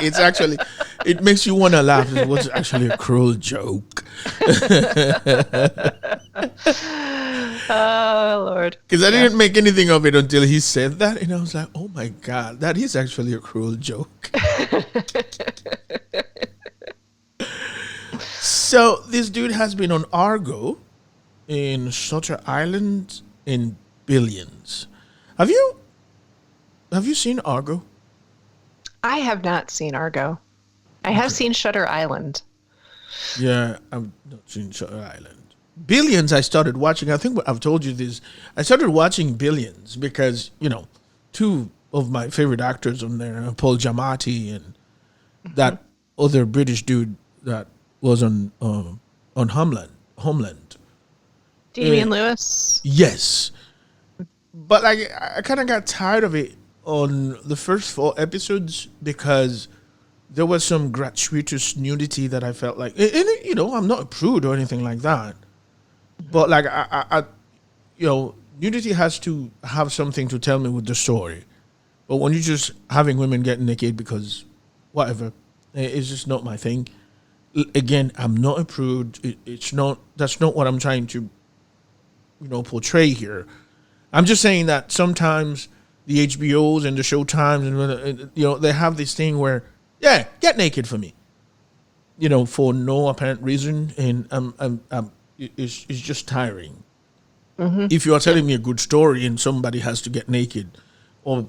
[SPEAKER 4] it makes you want to laugh. It was actually a cruel joke.
[SPEAKER 3] Oh, Lord.
[SPEAKER 4] Because I didn't make anything of it until he said that. And I was like, oh, my God, that is actually a cruel joke. So this dude has been on Argo, in Shutter Island, in Billions. Have you seen Argo?
[SPEAKER 3] I have not seen Argo. I have seen Shutter Island.
[SPEAKER 4] Yeah, I've not seen Shutter Island. Billions, I started watching. I think I've told you this. I started watching Billions because, two of my favorite actors on there, Paul Giamatti and that other British dude that was on Homeland.
[SPEAKER 3] Damian Lewis?
[SPEAKER 4] Yes. But I kind of got tired of it on the first 4 episodes because there was some gratuitous nudity that I felt like, and I'm not a prude or anything like that. But I nudity has to have something to tell me with the story. But when you're just having women get naked because whatever, it's just not my thing. Again, I'm not a prude. That's not what I'm trying to, portray here. I'm just saying that sometimes the HBOs and the Showtimes and they have this thing where, yeah, get naked for me, for no apparent reason, and it's just tiring. Mm-hmm. If you are telling me a good story and somebody has to get naked, or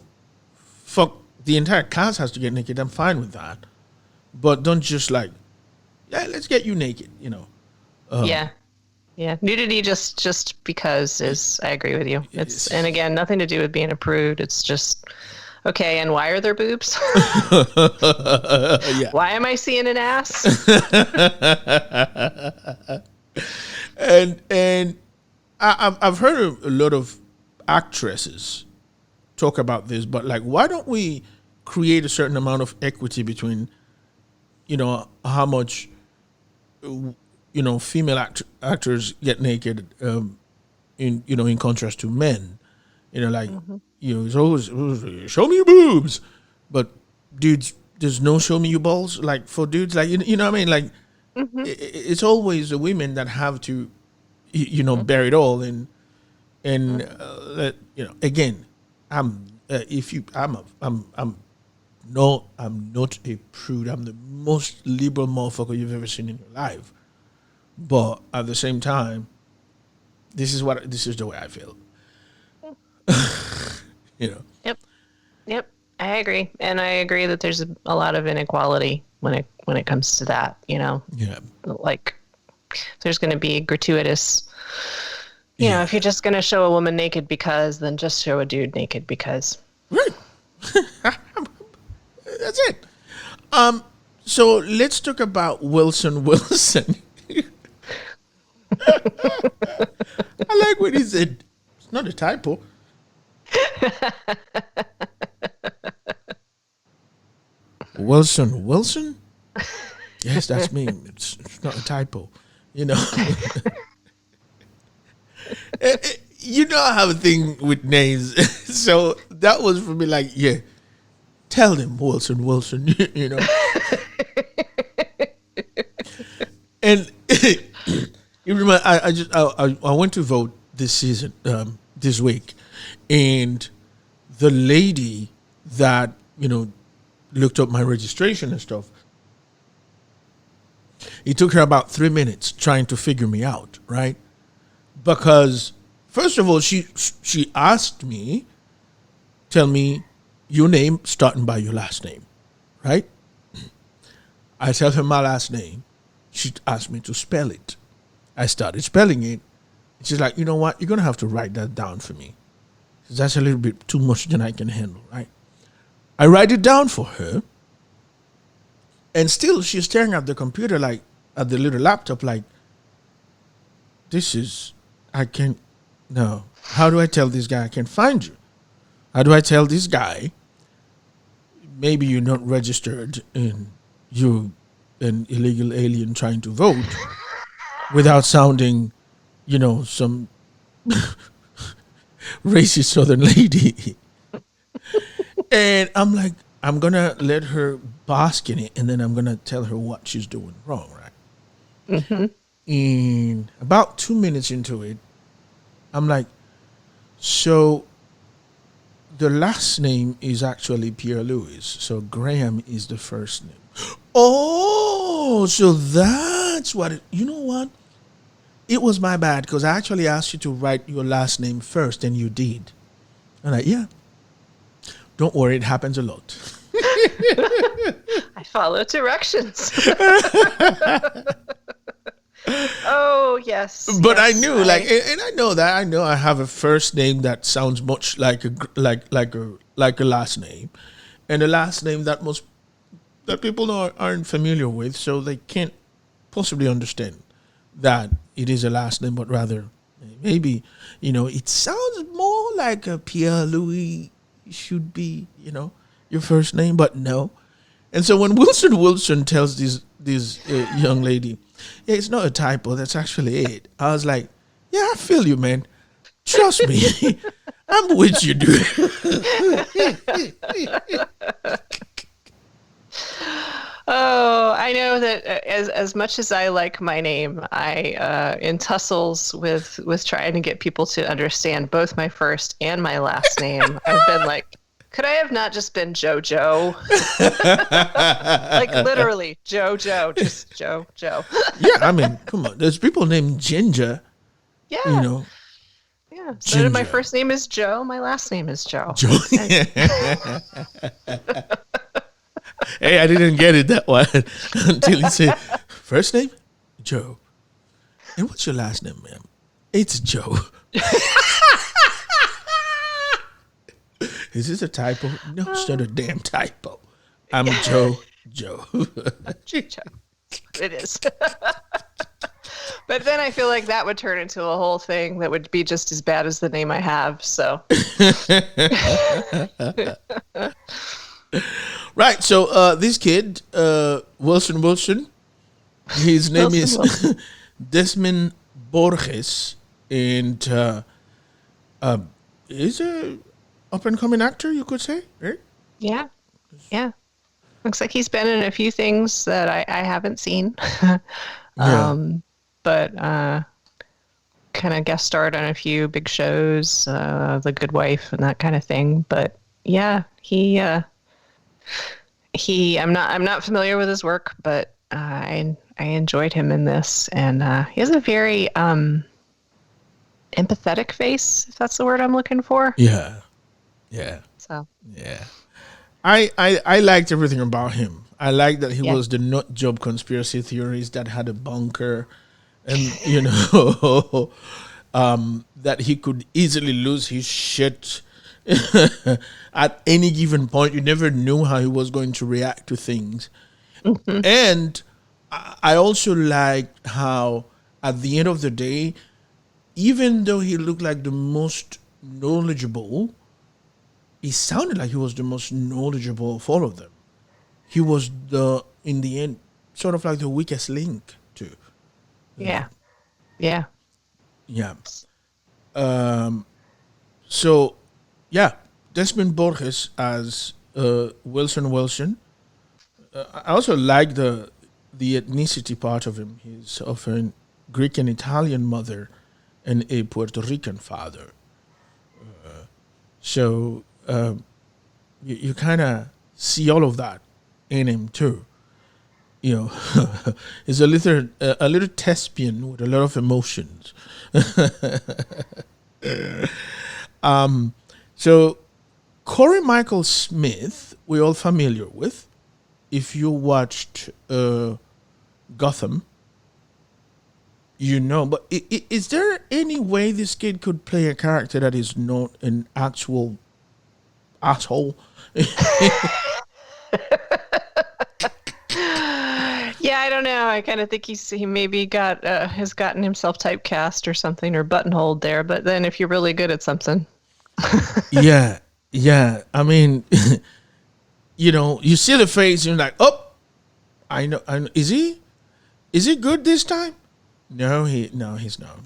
[SPEAKER 4] fuck, the entire cast has to get naked, I'm fine with that. But don't just let's get you naked,
[SPEAKER 3] Yeah. Nudity just because is, I agree with you. And again, nothing to do with being a prude. It's just, okay, and why are there boobs?
[SPEAKER 4] Yeah.
[SPEAKER 3] Why am I seeing an ass?
[SPEAKER 4] And I've heard a lot of actresses talk about this, but why don't we create a certain amount of equity between, how much, female actors get naked, in contrast to men, it's always show me your boobs, but dudes, there's no show me your balls. For dudes, what I mean? It's always the women that have to, bear it all, and again, I'm not a prude. I'm the most liberal motherfucker you've ever seen in your life. But at the same time, this is the way I feel.
[SPEAKER 3] Yep. I agree, and I agree that there's a lot of inequality when it comes to that.
[SPEAKER 4] Yeah.
[SPEAKER 3] There's going to be gratuitous You know, if you're just going to show a woman naked because, then just show a dude naked because.
[SPEAKER 4] Right. That's it. So let's talk about Wilson. I like what he said. It's not a typo. Wilson? Yes, that's me. It's not a typo. You know. You know, I have a thing with names. So that was for me like, yeah, tell them Wilson, you know. And you remember, I went to vote this season, this week, and the lady that, you know, looked up my registration and stuff, it took her about 3 minutes trying to figure me out, right? Because first of all, she asked me, tell me your name starting by your last name, right? I tell her my last name. She asked me to spell it. I started spelling it. She's like, you know what? You're going to have to write that down for me. That's a little bit too much than I can handle, right? I write it down for her. And still she's staring at the computer, like at the little laptop, like, no. How do I tell this guy I can't find you? How do I tell this guy maybe you're not registered and you're an illegal alien trying to vote without sounding, you know, some racist southern lady? And I'm like, I'm going to let her bask in it, and then I'm going to tell her what she's doing wrong, right? Mm-hmm. And about 2 minutes into it, I'm like, so the last name is actually Pierre Louis. So Graham is the first name. Oh, so that's what you know what? It was my bad because I actually asked you to write your last name first, and you did. I'm like, yeah. Don't worry, it happens a lot.
[SPEAKER 3] I follow directions. Oh, yes.
[SPEAKER 4] But
[SPEAKER 3] yes,
[SPEAKER 4] I knew, and I know that. I know I have a first name that sounds much like a last name, and a last name that people aren't familiar with, so they can't possibly understand that it is a last name, but rather maybe, you know, it sounds more like a Pierre Louis should be, you know, your first name, but no. And so when Wilson tells this young lady, yeah, it's not a typo, that's actually it, I was like, yeah, I feel you, man. Trust me. I'm with you, dude.
[SPEAKER 3] Oh, I know that as much as I like my name, I in tussles with trying to get people to understand both my first and my last name, I've been like, could I have not just been JoJo? Like literally JoJo, just JoJo.
[SPEAKER 4] Yeah, I mean, come on. There's people named Ginger.
[SPEAKER 3] Yeah.
[SPEAKER 4] You know.
[SPEAKER 3] Yeah. So my first name is Joe. My last name is Joe.
[SPEAKER 4] Hey, I didn't get it that one until you said, first name, Joe. And what's your last name, ma'am? It's Joe. Is this a typo? No, it's not a damn typo. I'm Joe.
[SPEAKER 3] Joe. It is. But then I feel like that would turn into a whole thing that would be just as bad as the name I have. So.
[SPEAKER 4] Right. So this kid, Wilson, his name is Desmond Borges, and is a up and coming actor, you could say, right?
[SPEAKER 3] Yeah. Yeah. Looks like he's been in a few things that I haven't seen. But kind of guest starred on a few big shows, The Good Wife and that kind of thing. But yeah, he I'm not familiar with his work, but I enjoyed him in this, and he has a very empathetic face, if that's the word I'm looking for.
[SPEAKER 4] Yeah.
[SPEAKER 3] So. Yeah.
[SPEAKER 4] I liked everything about him. I liked that he was the nut job conspiracy theories that had a bunker, and you know, that he could easily lose his shit at any given point. You never knew how he was going to react to things. And I also liked how, at the end of the day, even though he looked like the most knowledgeable, he sounded like he was the most knowledgeable of all of them. He was in the end, sort of like the weakest link too.
[SPEAKER 3] Yeah. Yeah.
[SPEAKER 4] Yeah. So, yeah, Desmond Borges as Wilson. I also like the ethnicity part of him. He's of a Greek and Italian mother and a Puerto Rican father. So you kind of see all of that in him too. You know, he's a little thespian with a lot of emotions. So Corey Michael Smith, we're all familiar with. If you watched Gotham, you know. But is there any way this kid could play a character that is not an actual asshole?
[SPEAKER 3] Yeah, I don't know. I kind of think he maybe has gotten himself typecast or something, or buttonholed there. But then, if you're really good at something,
[SPEAKER 4] yeah. I mean, you know, you see the face, and you're like, oh, I know. Is he good this time? No, he's not.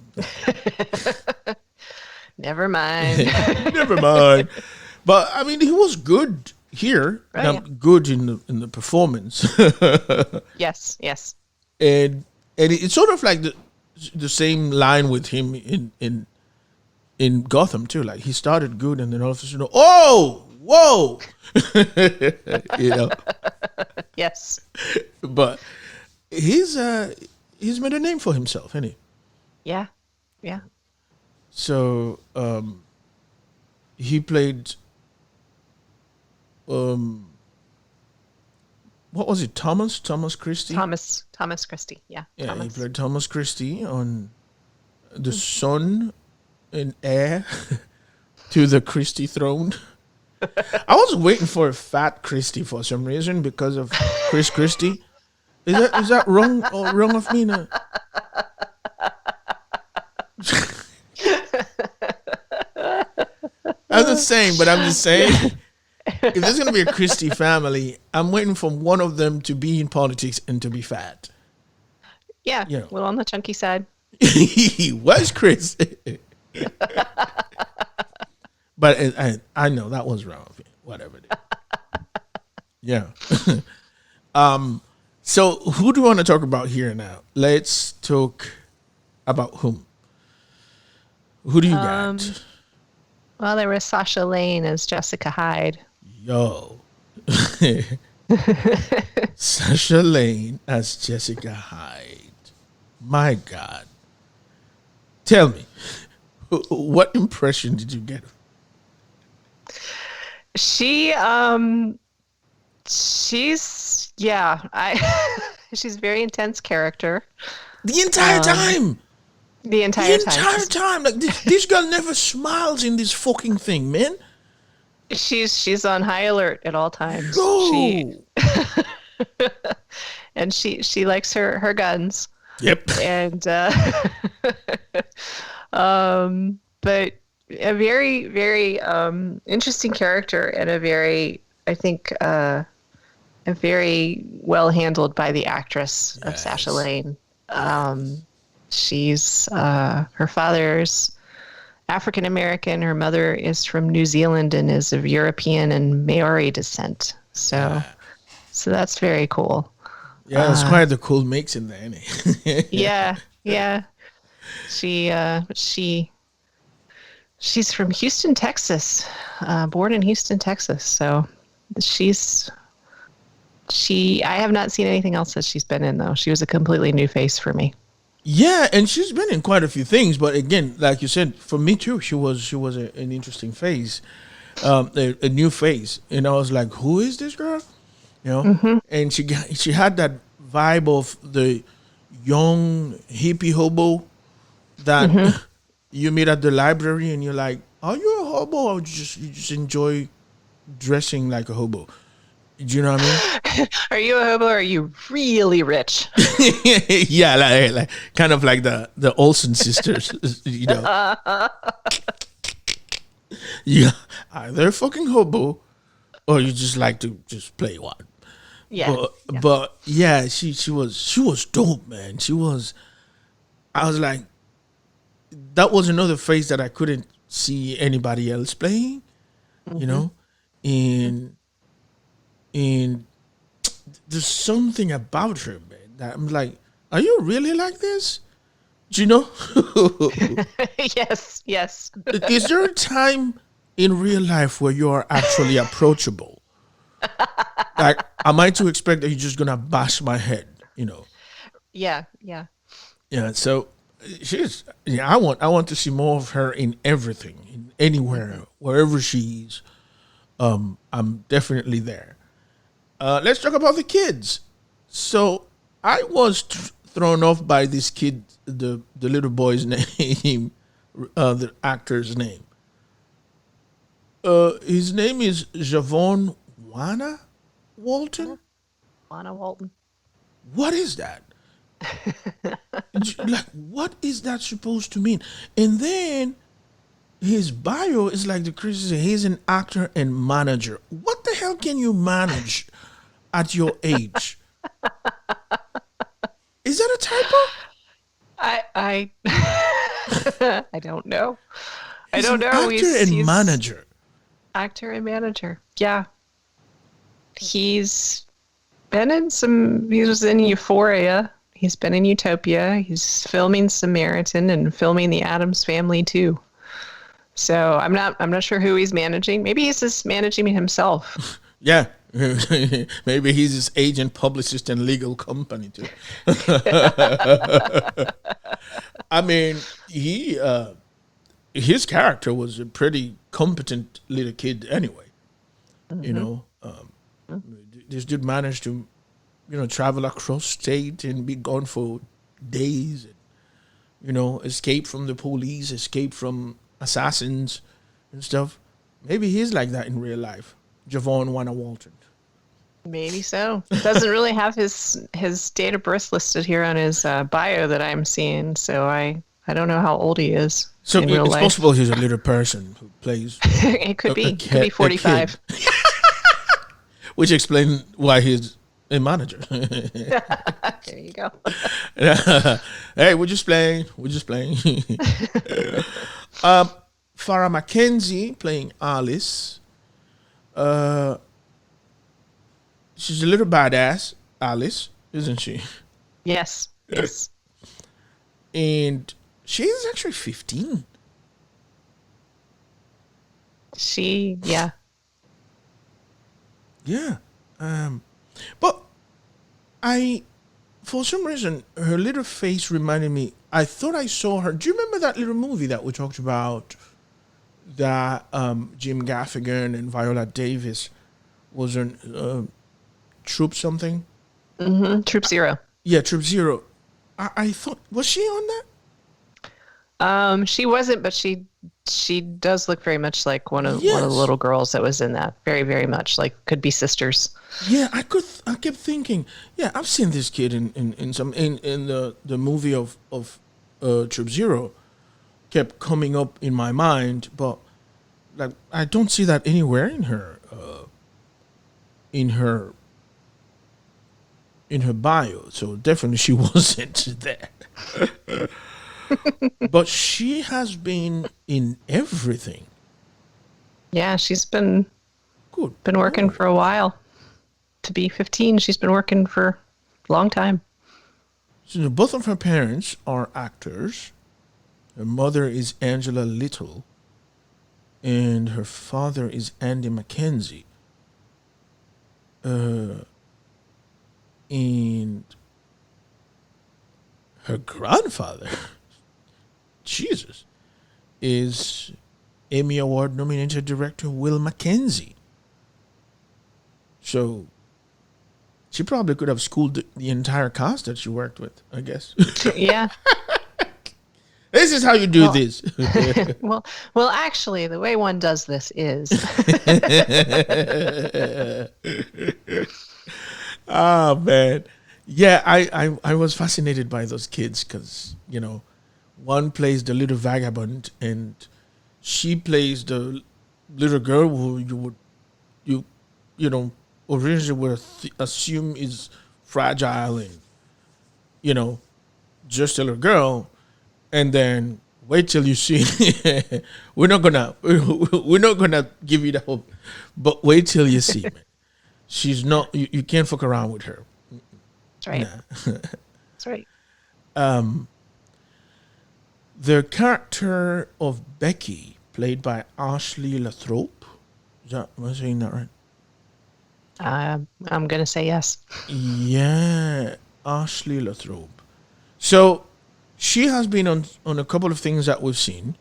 [SPEAKER 3] Never mind.
[SPEAKER 4] Never mind. But I mean, he was good here.
[SPEAKER 3] Right,
[SPEAKER 4] Now,
[SPEAKER 3] yeah.
[SPEAKER 4] good in the performance.
[SPEAKER 3] Yes.
[SPEAKER 4] and it's sort of like the same line with him in Gotham too. Like, he started good, and then all of a sudden, whoa, you know.
[SPEAKER 3] Yes.
[SPEAKER 4] But he's made a name for himself, hasn't he?
[SPEAKER 3] Yeah.
[SPEAKER 4] So he played what was it? Thomas Christie?
[SPEAKER 3] Thomas Christie. Yeah.
[SPEAKER 4] Yeah,
[SPEAKER 3] Thomas.
[SPEAKER 4] he played Thomas Christie on the son and heir to the Christie throne. I was waiting for a fat Christie for some reason because of Chris Christie. Is that wrong of me? No? I'm not saying, but I'm just saying, if there's going to be a Christie family, I'm waiting for one of them to be in politics and to be fat.
[SPEAKER 3] Yeah.
[SPEAKER 4] You know.
[SPEAKER 3] A little on the chunky side.
[SPEAKER 4] He was Chris. But I know that was wrong of me. Whatever it is. Yeah. So who do you want to talk about here now? Let's talk about whom? Who do you got?
[SPEAKER 3] Well, there was Sasha Lane as Jessica Hyde.
[SPEAKER 4] Yo. Sasha Lane as Jessica Hyde. My God. Tell me, what impression did you get?
[SPEAKER 3] She's she's a very intense character.
[SPEAKER 4] The entire time.
[SPEAKER 3] The entire
[SPEAKER 4] time. Like, this girl never smiles in this fucking thing, man.
[SPEAKER 3] She's on high alert at all times.
[SPEAKER 4] Go.
[SPEAKER 3] And she likes her guns.
[SPEAKER 4] Yep.
[SPEAKER 3] And but a very, very interesting character, and a very, I think, a very well handled by the actress of Sasha Lane. She's her father's African American. Her mother is from New Zealand and is of European and Maori descent. So that's very cool.
[SPEAKER 4] Yeah, it's quite the cool mix in there, isn't it?
[SPEAKER 3] Yeah. She's from Houston, Texas. Born in Houston, Texas. So I have not seen anything else that she's been in, though. She was a completely new face for me.
[SPEAKER 4] Yeah, and she's been in quite a few things, but again, like you said, for me too, she was an interesting face, a new face. And I was like, who is this girl? You know, and she had that vibe of the young hippie hobo that you meet at the library and you're like, "Are you a hobo or you just enjoy dressing like a hobo?" Do you know what I mean?
[SPEAKER 3] Are you a hobo or are you really rich?
[SPEAKER 4] Yeah, like kind of like the Olsen sisters, you know. Yeah, either a fucking hobo or you just like to just play one.
[SPEAKER 3] Yeah.
[SPEAKER 4] But yeah, she was dope, man. I was like, that was another face that I couldn't see anybody else playing, you know? And there's something about her, man, that I'm like, are you really like this? Do you know?
[SPEAKER 3] Yes.
[SPEAKER 4] Is there a time in real life where you are actually approachable? Like, am I to expect that you're just gonna bash my head? You know?
[SPEAKER 3] Yeah.
[SPEAKER 4] Yeah. So she's. Yeah. I want to see more of her in everything, in anywhere, wherever she is. I'm definitely there. Let's talk about the kids. So I was thrown off by this kid, the little boy's name, the actor's name. His name is Javon Wana Walton.
[SPEAKER 3] Lana Walton.
[SPEAKER 4] What is that? Like, what is that supposed to mean? And then his bio is like the crazy. He's an actor and manager. What the hell can you manage at your age? Is that a typo?
[SPEAKER 3] I I don't know.
[SPEAKER 4] He's
[SPEAKER 3] I don't know.
[SPEAKER 4] Actor and manager.
[SPEAKER 3] Actor and manager. Yeah. He's been in some. He was in Euphoria. He's been in Utopia. He's filming Samaritan and filming The Addams Family too. So I'm not sure who he's managing. Maybe he's just managing himself.
[SPEAKER 4] Yeah. Maybe he's his agent, publicist, and legal company too. I mean, his character was a pretty competent little kid anyway. You know, this dude managed to, travel across state and be gone for days. And, escape from the police, escape from assassins and stuff. Maybe he's like that in real life. Javon Wana Walton.
[SPEAKER 3] Maybe so. Doesn't really have his date of birth listed here on his bio that I'm seeing, so I don't know how old he is.
[SPEAKER 4] So
[SPEAKER 3] in real
[SPEAKER 4] it's
[SPEAKER 3] life.
[SPEAKER 4] possible he's a little person who plays.
[SPEAKER 3] It could be. It could be 45.
[SPEAKER 4] Which explains why he's a manager.
[SPEAKER 3] There you go.
[SPEAKER 4] Hey, we're just playing. Farrah McKenzie playing Alice. She's a little badass, Alice, isn't she?
[SPEAKER 3] Yes.
[SPEAKER 4] And she's actually 15.
[SPEAKER 3] Yeah.
[SPEAKER 4] Yeah. But for some reason, her little face reminded me, I thought I saw her. Do you remember that little movie that we talked about that Jim Gaffigan and Viola Davis was on Troop something?
[SPEAKER 3] Mm-hmm. Troop Zero.
[SPEAKER 4] Yeah, Troop Zero. I thought, was she on that?
[SPEAKER 3] She wasn't, but she does look very much like one of the little girls that was in that. Very, very much like could be sisters.
[SPEAKER 4] Yeah, I kept thinking, yeah, I've seen this kid in the movie of Troop Zero. Kept coming up in my mind, but like I don't see that anywhere in her bio. So definitely she wasn't there. But she has been in everything.
[SPEAKER 3] Yeah, she's been working for a while. To be 15, she's been working for a long time.
[SPEAKER 4] So both of her parents are actors. Her mother is Angela Little, and her father is Andy McKenzie. And her grandfather, Jesus, is Emmy Award nominated director Will McKenzie. So she probably could have schooled the entire cast that she worked with, I guess.
[SPEAKER 3] Yeah.
[SPEAKER 4] This is how you do this.
[SPEAKER 3] well, actually, the way one does this is.
[SPEAKER 4] Oh man, yeah. I was fascinated by those kids because one plays the little vagabond and she plays the little girl who you originally would assume is fragile and just a little girl, and then wait till you see. we're not gonna give you the hope, but wait till you see, man. She's not. You can't fuck around with her.
[SPEAKER 3] That's right.
[SPEAKER 4] Nah.
[SPEAKER 3] That's right.
[SPEAKER 4] The character of Becky, played by Ashley Lathrop. Am I saying that right?
[SPEAKER 3] I'm gonna say yes.
[SPEAKER 4] Yeah, Ashley Lathrop. So she has been on a couple of things that we've seen,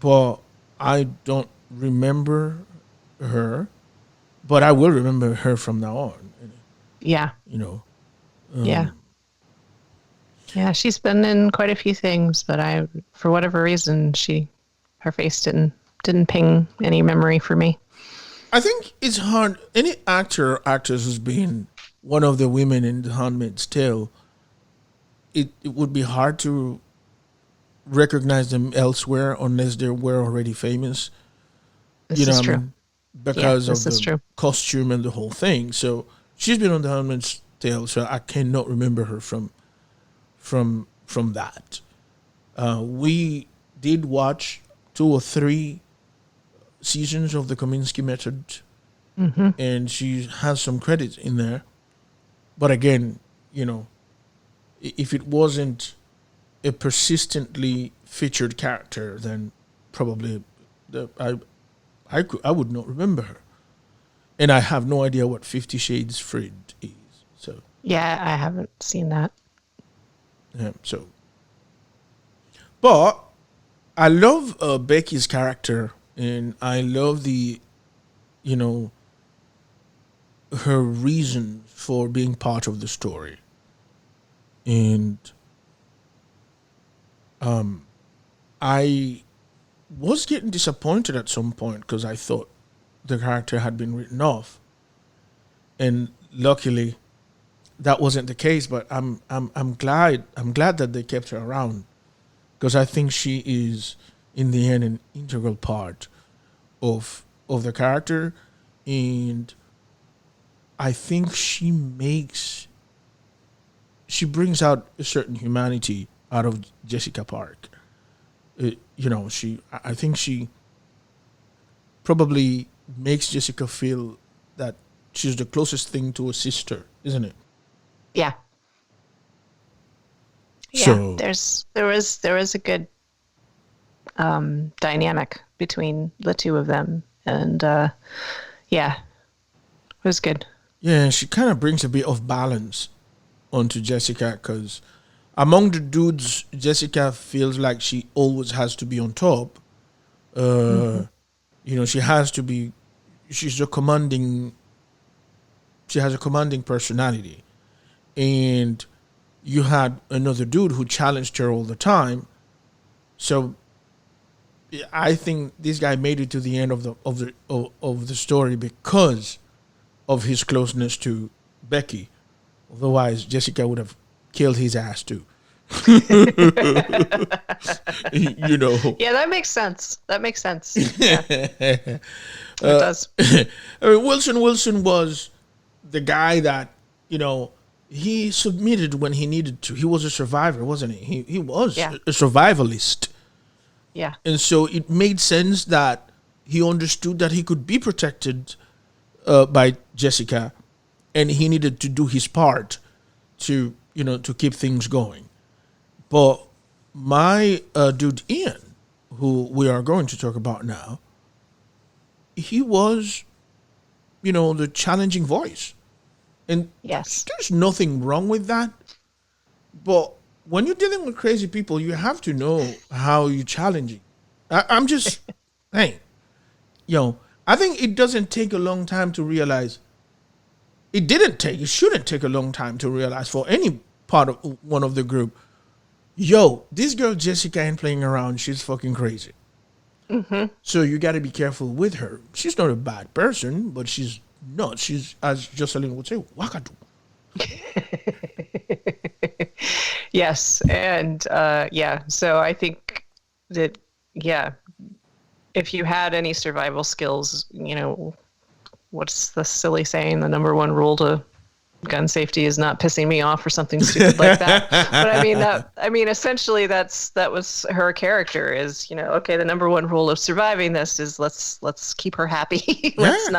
[SPEAKER 4] but I don't remember her. But I will remember her from now on.
[SPEAKER 3] Yeah.
[SPEAKER 4] Yeah.
[SPEAKER 3] Yeah, she's been in quite a few things, but for whatever reason, her face didn't ping any memory for me.
[SPEAKER 4] I think it's hard. Any actor or actress who's been one of the women in The Handmaid's Tale, it would be hard to recognize them elsewhere unless they were already famous.
[SPEAKER 3] This is true.
[SPEAKER 4] I mean? Because of the
[SPEAKER 3] true.
[SPEAKER 4] costume and the whole thing. So she's been on The Handmaid's Tale, so I cannot remember her from that. We did watch 2 or 3 seasons of the Kominsky Method, and she has some credits in there. But again, if it wasn't a persistently featured character, then probably I would not remember her, and I have no idea what 50 Shades Freed is. So
[SPEAKER 3] yeah, I haven't seen that.
[SPEAKER 4] Yeah, but I love Becky's character, and I love her reason for being part of the story, and I was getting disappointed at some point because I thought the character had been written off, and luckily that wasn't the case. But I'm glad that they kept her around, because I think she is in the end an integral part of the character, and I think she brings out a certain humanity out of Jessica Park. I think she probably makes Jessica feel that she's the closest thing to a sister, isn't it?
[SPEAKER 3] Yeah.
[SPEAKER 4] So,
[SPEAKER 3] there was a good dynamic between the two of them, and it was good.
[SPEAKER 4] Yeah, she kind of brings a bit of balance onto Jessica, because among the dudes, Jessica feels like she always has to be on top. She has to be. She has a commanding personality, and you had another dude who challenged her all the time. So I think this guy made it to the end of the story because of his closeness to Becky. Otherwise, Jessica would have killed his ass too.
[SPEAKER 3] Yeah, that makes sense. Yeah. It does.
[SPEAKER 4] I mean, Wilson was the guy that he submitted when he needed to. He was a survivor, wasn't he? He was a survivalist.
[SPEAKER 3] Yeah.
[SPEAKER 4] And so it made sense that he understood that he could be protected by Jessica, and he needed to do his part to keep things going. But my dude Ian, who we are going to talk about now, he was, the challenging voice. And
[SPEAKER 3] yes,
[SPEAKER 4] there's nothing wrong with that. But when you're dealing with crazy people, you have to know how you're challenging. I'm just saying, I think it doesn't take a long time to realize. It shouldn't take a long time to realize for any part of one of the group yo, this girl Jessica ain't playing around. She's fucking crazy.
[SPEAKER 3] Mm-hmm.
[SPEAKER 4] So you got to be careful with her. She's not a bad person, but she's not. She's, as Jocelyn would say, wakadu.
[SPEAKER 3] Yes, and so I think that if you had any survival skills, what's the silly saying? The number one rule to gun safety is not pissing me off or something stupid like that. But I mean, essentially that was her character is, okay, the number one rule of surviving this is let's keep her happy. Let's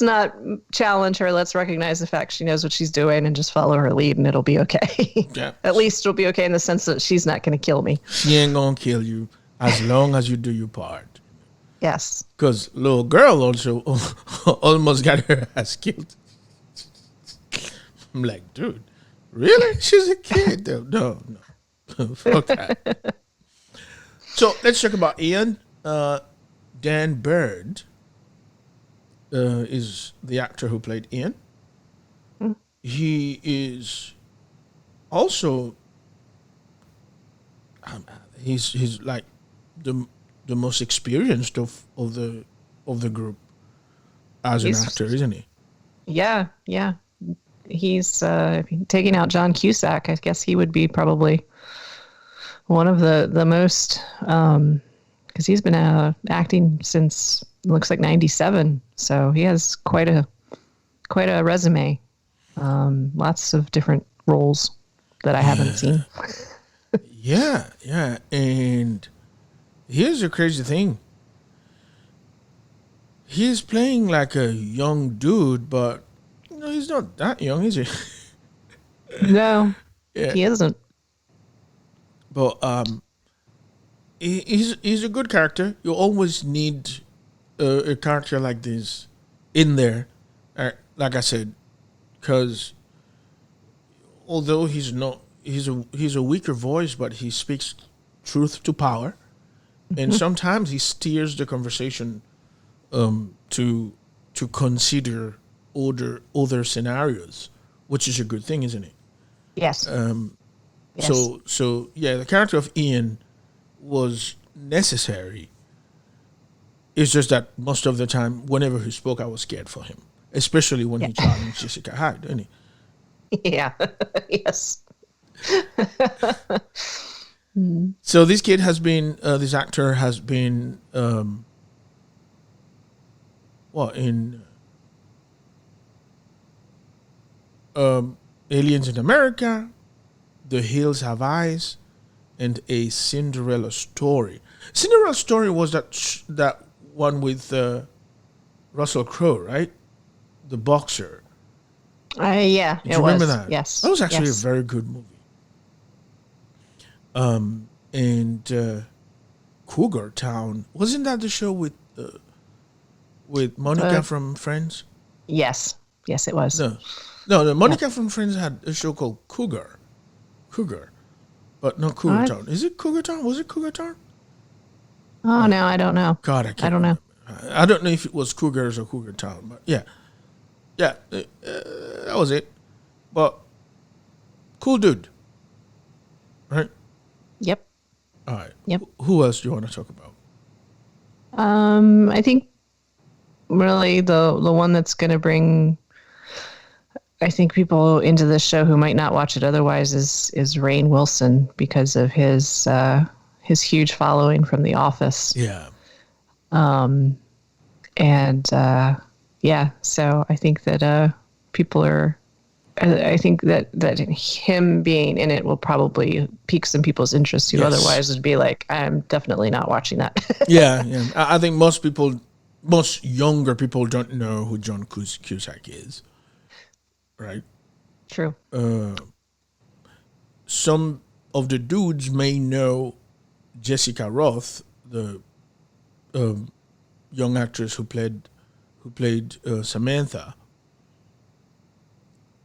[SPEAKER 3] not challenge her. Let's recognize the fact she knows what she's doing and just follow her lead and it'll be okay. Yeah. At least it'll be okay in the sense that she's not going to kill me.
[SPEAKER 4] She ain't going to kill you as long as you do your part.
[SPEAKER 3] Yes.
[SPEAKER 4] Because little girl also almost got her ass killed. I'm like, dude, really? She's a kid, though. No. Fuck that. So let's talk about Ian. Dan Bird is the actor who played Ian. Mm. He is also he's like the most experienced of the group as an actor, isn't he?
[SPEAKER 3] Yeah. He's taking out John Cusack. I guess he would be probably one of the most, because he's been acting since looks like 97. So he has quite a resume. Lots of different roles that I haven't seen.
[SPEAKER 4] Yeah. And here's the crazy thing. He's playing like a young dude, but he's not that young, is he?
[SPEAKER 3] No, he isn't.
[SPEAKER 4] But he's a good character. You always need a character like this in there, like I said, because although he's a weaker voice, but he speaks truth to power, and sometimes he steers the conversation to consider other scenarios, which is a good thing, isn't it?
[SPEAKER 3] Yes.
[SPEAKER 4] Yes. So the character of Ian was necessary. It's just that most of the time, whenever he spoke, I was scared for him, especially when he challenged Jessica Hyde, didn't
[SPEAKER 3] he? Yeah. Yes.
[SPEAKER 4] So this kid has been, this actor has been, in Aliens in America, The Hills Have Eyes, and A Cinderella Story. Cinderella Story was that one with Russell Crowe, right? The boxer.
[SPEAKER 3] Yeah,
[SPEAKER 4] Did you remember that?
[SPEAKER 3] Yes.
[SPEAKER 4] That was actually a very good movie. And Cougar Town, wasn't that the show with Monica from Friends?
[SPEAKER 3] Yes, it was.
[SPEAKER 4] No, Monica from Friends had a show called Cougar, but not Cougar Town. Is it Cougar Town? Was it Cougar Town?
[SPEAKER 3] Oh no, I don't know.
[SPEAKER 4] God, I don't know. I don't know if it was Cougars or Cougar Town, but yeah, that was it. But cool dude, right?
[SPEAKER 3] Yep.
[SPEAKER 4] All right.
[SPEAKER 3] Yep.
[SPEAKER 4] Who else do you want to talk about?
[SPEAKER 3] I think really the one that's going to bring, I think, people into this show who might not watch it otherwise is Rainn Wilson, because of his huge following from The Office.
[SPEAKER 4] Yeah.
[SPEAKER 3] So I think that people are. I think that him being in it will probably pique some people's interest who otherwise would be like, I'm definitely not watching that.
[SPEAKER 4] Yeah. I think most younger people don't know who John Cusack is, right?
[SPEAKER 3] True.
[SPEAKER 4] Some of the dudes may know Jessica Roth, the young actress who played Samantha.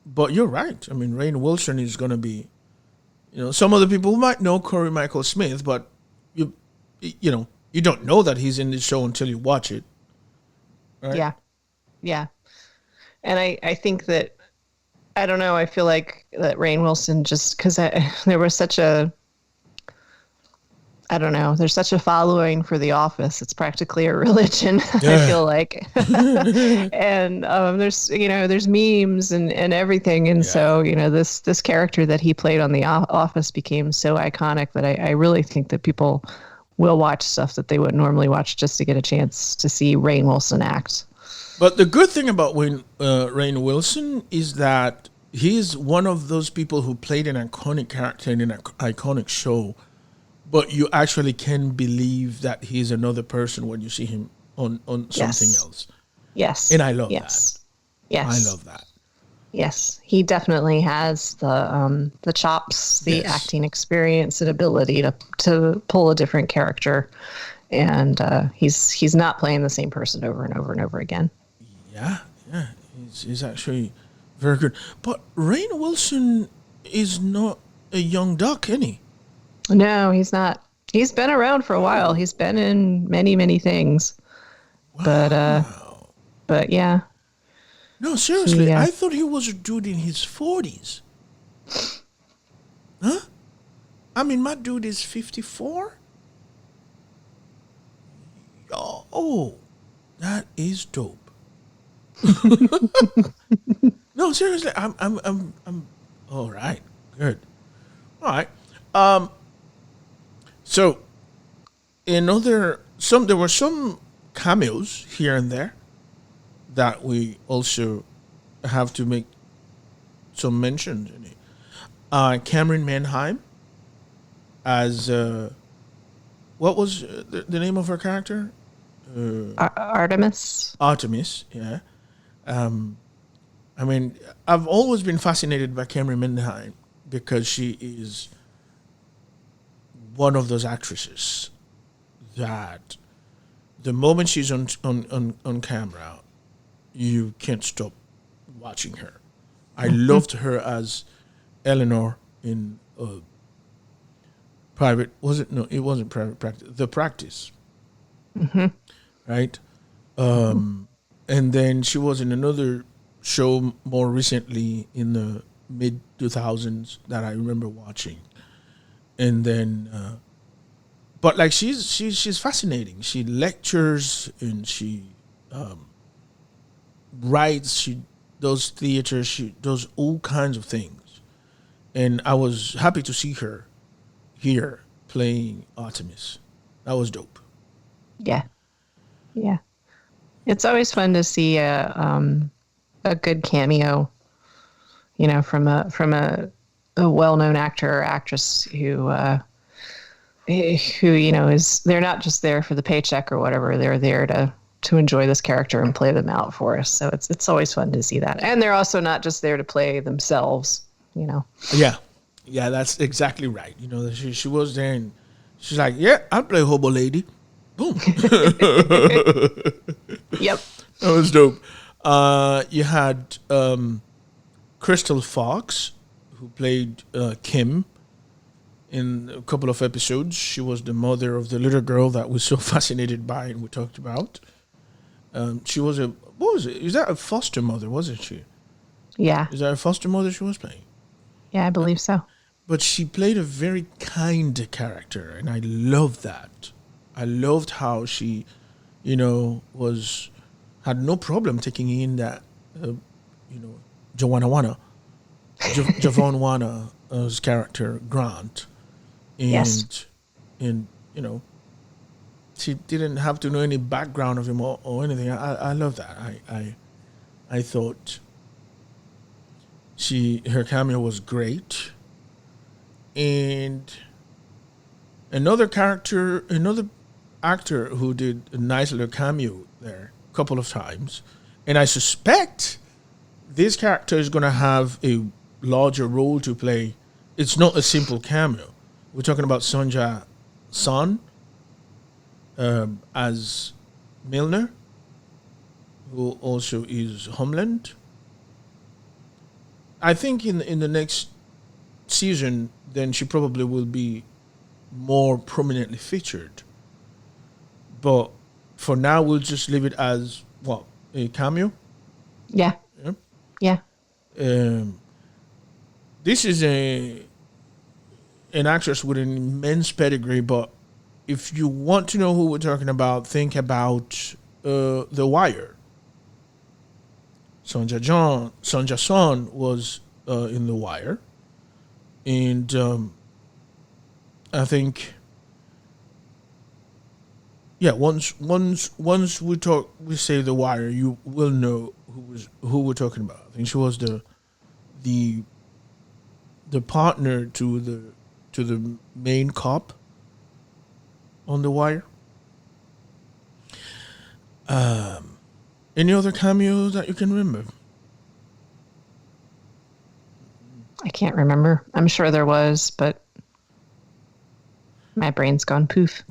[SPEAKER 4] But you're right. I mean, Rainn Wilson is going to be, some other people might know Corey Michael Smith, but you don't know that he's in the show until you watch it. Right?
[SPEAKER 3] Yeah. And I think that, I don't know, I feel like that Rainn Wilson, just because there was such a I don't know. There's such a following for The Office. It's practically a religion. I feel like, and there's memes and everything. And so this character that he played on The Office became so iconic that I really think that people will watch stuff that they wouldn't normally watch just to get a chance to see Rainn Wilson act.
[SPEAKER 4] But the good thing about Rainn Wilson is that he's one of those people who played an iconic character in an iconic show. But you actually can believe that he's another person when you see him on something else.
[SPEAKER 3] Yes.
[SPEAKER 4] And I love that.
[SPEAKER 3] Yes.
[SPEAKER 4] I love that.
[SPEAKER 3] Yes. He definitely has the chops, the acting experience and ability to pull a different character. And he's not playing the same person over and over and over again.
[SPEAKER 4] Yeah. He's actually very good. But Rainn Wilson is not a young duck, is he?
[SPEAKER 3] No, he's not. He's been around for a while. He's been in many, many things. Wow. But yeah.
[SPEAKER 4] No, seriously, I thought he was a dude in his 40s. Huh? I mean, my dude is 54. Oh, that is dope. No, seriously, I'm all right. Good. All right. So, there were some cameos here and there that we also have to make some mentions in it. Cameron Manheim as what was the name of her character?
[SPEAKER 3] Artemis.
[SPEAKER 4] Artemis, yeah. I mean, I've always been fascinated by Cameron Manheim because she is one of those actresses that the moment she's on camera, you can't stop watching her. I loved her as Eleanor in Private. It wasn't Private Practice. The Practice. Mm-hmm. Right? And then she was in another show more recently in the mid 2000s that I remember watching. And then, but like she's fascinating. She lectures and she writes. She does theater. She does all kinds of things. And I was happy to see her here playing Artemis. That was dope.
[SPEAKER 3] Yeah. It's always fun to see a good cameo, from a well-known actor or actress who is, they're not just there for the paycheck or whatever. They're there to enjoy this character and play them out for us. So it's always fun to see that. And they're also not just there to play themselves,
[SPEAKER 4] Yeah, that's exactly right. She was there and she's like, yeah, I'll play Hobo Lady. Boom.
[SPEAKER 3] Yep.
[SPEAKER 4] That was dope. You had Crystal Fox, who played Kim in a couple of episodes. She was the mother of the little girl that we're so fascinated by and we talked about. She was what was it? Is that a foster mother, wasn't she?
[SPEAKER 3] Yeah.
[SPEAKER 4] Is that a foster mother she was playing?
[SPEAKER 3] Yeah, I believe so.
[SPEAKER 4] But she played a very kind character, and I loved that. I loved how she, had no problem taking in that, Javon Wana's character, Grant. And,
[SPEAKER 3] yes.
[SPEAKER 4] And, she didn't have to know any background of him or anything. I love that. I thought her cameo was great. And another actor who did a nice little cameo there a couple of times, and I suspect this character is going to have a larger role to play. It's not a simple cameo. We're talking about Sonja Son as Milner, who also is Homeland. I think in the next season, then she probably will be more prominently featured. But for now, we'll just leave it as, a cameo?
[SPEAKER 3] Yeah. Yeah.
[SPEAKER 4] This is an actress with an immense pedigree, but if you want to know who we're talking about, think about The Wire. Sonja Son was in The Wire, and I think, yeah. Once we say The Wire, you will know who we're talking about. I think she was the partner to the main cop on The Wire. Any other cameos that you can remember?
[SPEAKER 3] I can't remember. I'm sure there was, but my brain's gone poof.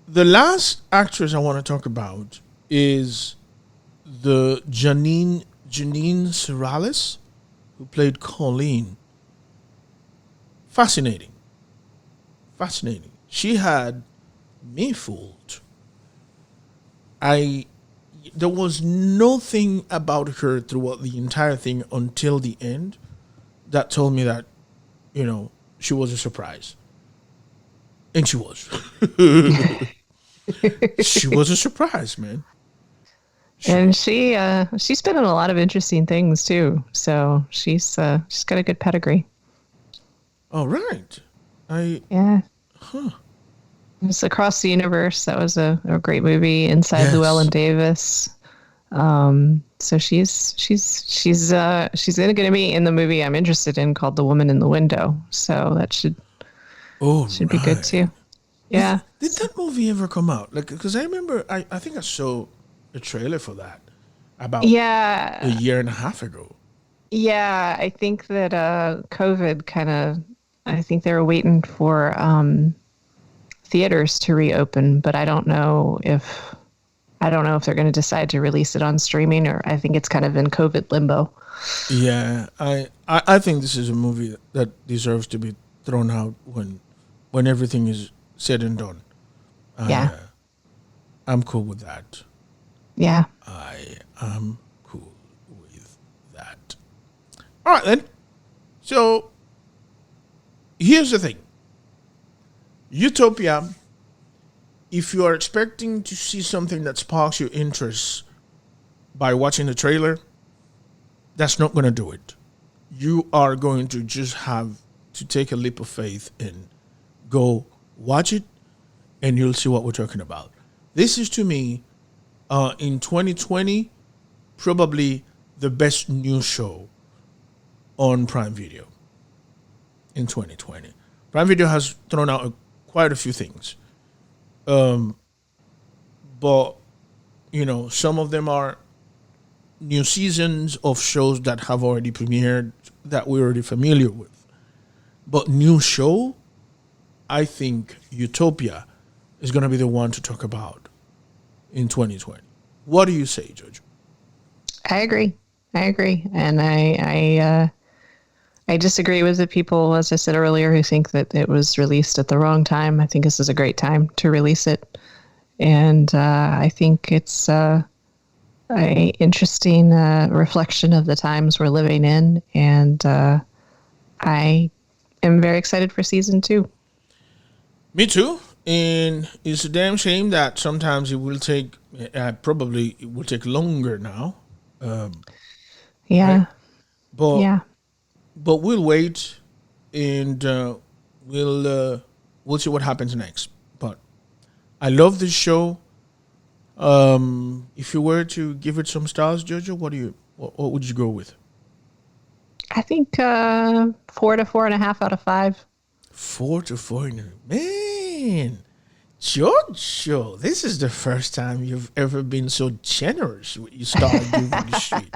[SPEAKER 4] The last actress I want to talk about is the Janine Serrales, who played Colleen. Fascinating. She had me fooled. There was nothing about her throughout the entire thing until the end that told me that, she was a surprise. And she was. She was a surprise, man.
[SPEAKER 3] And she's been in a lot of interesting things too. So she's got a good pedigree.
[SPEAKER 4] All right.
[SPEAKER 3] It's Across the Universe. That was a great movie. Inside Llewellyn Davis. So she's going to be in the movie I'm interested in called The Woman in the Window. So that should be good too. Yeah.
[SPEAKER 4] Did that movie ever come out? Because I remember, I think I saw a trailer for that about a year and a half ago.
[SPEAKER 3] Yeah, I think that COVID I think they were waiting for theaters to reopen, but I don't know if they're going to decide to release it on streaming, or I think it's kind of in COVID limbo.
[SPEAKER 4] Yeah, I think this is a movie that deserves to be thrown out when everything is said and done. I'm cool with that.
[SPEAKER 3] Yeah.
[SPEAKER 4] I am cool with that. All right, then. So, here's the thing. Utopia, if you are expecting to see something that sparks your interest by watching the trailer, that's not going to do it. You are going to just have to take a leap of faith and go watch it, and you'll see what we're talking about. This is, to me, in 2020, probably the best new show on Prime Video in 2020. Prime Video has thrown out quite a few things. But, some of them are new seasons of shows that have already premiered that we're already familiar with. But new show, I think Utopia is going to be the one to talk about in 2020. What do you say, Jojo?
[SPEAKER 3] I agree. And I disagree with the people, as I said earlier, who think that it was released at the wrong time. I think this is a great time to release it. And I think it's an interesting reflection of the times we're living in. And I am very excited for season 2.
[SPEAKER 4] Me too. And it's a damn shame that sometimes it will take, probably it will take longer now.
[SPEAKER 3] Yeah.
[SPEAKER 4] Right? But we'll wait, and we'll see what happens next. But I love this show. If you were to give it some stars, Jojo, what would you go with?
[SPEAKER 3] I think 4 to 4.5 out of 5.
[SPEAKER 4] 4 to 4. Man, Jojo, this is the first time you've ever been so generous with your star giving the street.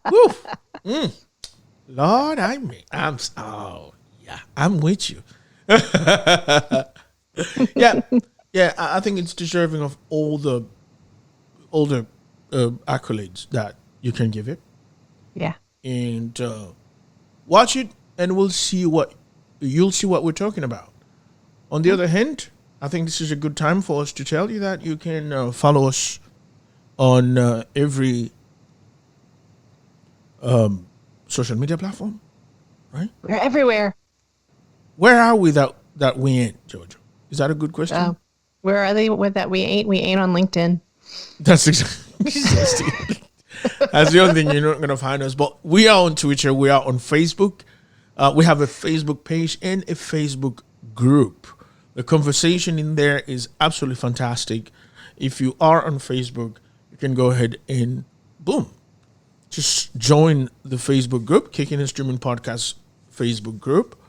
[SPEAKER 4] Woo! Lord, I'm with you. Yeah. I think it's deserving of all the accolades that you can give it.
[SPEAKER 3] Yeah.
[SPEAKER 4] And watch it, and you'll see what we're talking about. On the other hand, I think this is a good time for us to tell you that you can follow us on every social media platform, right?
[SPEAKER 3] We're everywhere.
[SPEAKER 4] Where are we that we ain't, Jojo? Is that a good question?
[SPEAKER 3] Where are they with that? We ain't on LinkedIn.
[SPEAKER 4] That's exactly. That's the only thing you're not going to find us. But we are on Twitter. We are on Facebook. We have a Facebook page and a Facebook group. The conversation in there is absolutely fantastic. If you are on Facebook, you can go ahead and boom, just join the Facebook group, Kicking and Streaming Podcast Facebook group.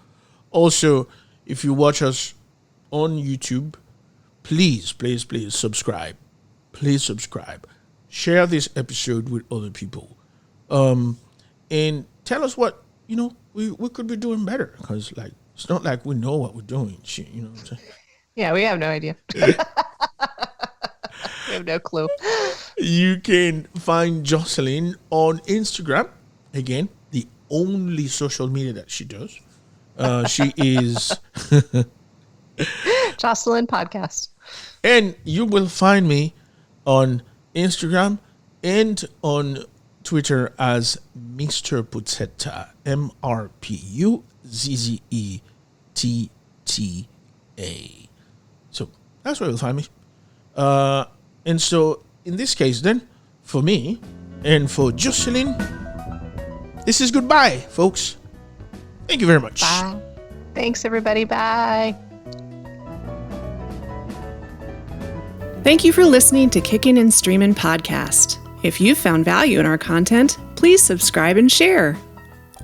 [SPEAKER 4] Also, if you watch us on YouTube, please subscribe. Please subscribe. Share this episode with other people. And tell us what, we could be doing better. Because, like, it's not like we know what we're doing. You know what I'm saying?
[SPEAKER 3] Yeah, we have no idea. We have no clue.
[SPEAKER 4] You can find Jocelyn on Instagram. Again, the only social media that she does. She is
[SPEAKER 3] Jocelyn Podcast.
[SPEAKER 4] And you will find me on Instagram and on Twitter as Mr. Puzzetta, MrPuzzetta. So that's where you'll find me. And so in this case, then, for me and for Jocelyn, this is goodbye, folks. Thank you very much.
[SPEAKER 3] Bye. Thanks, everybody. Bye.
[SPEAKER 5] Thank you for listening to Kickin' and Streamin' Podcast. If you found value in our content, please subscribe and share.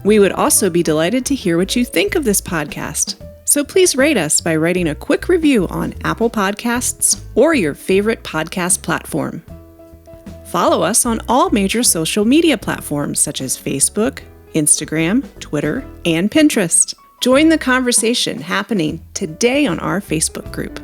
[SPEAKER 5] We would also be delighted to hear what you think of this podcast. So please rate us by writing a quick review on Apple Podcasts or your favorite podcast platform. Follow us on all major social media platforms such as Facebook, Instagram, Twitter, and Pinterest. Join the conversation happening today on our Facebook group.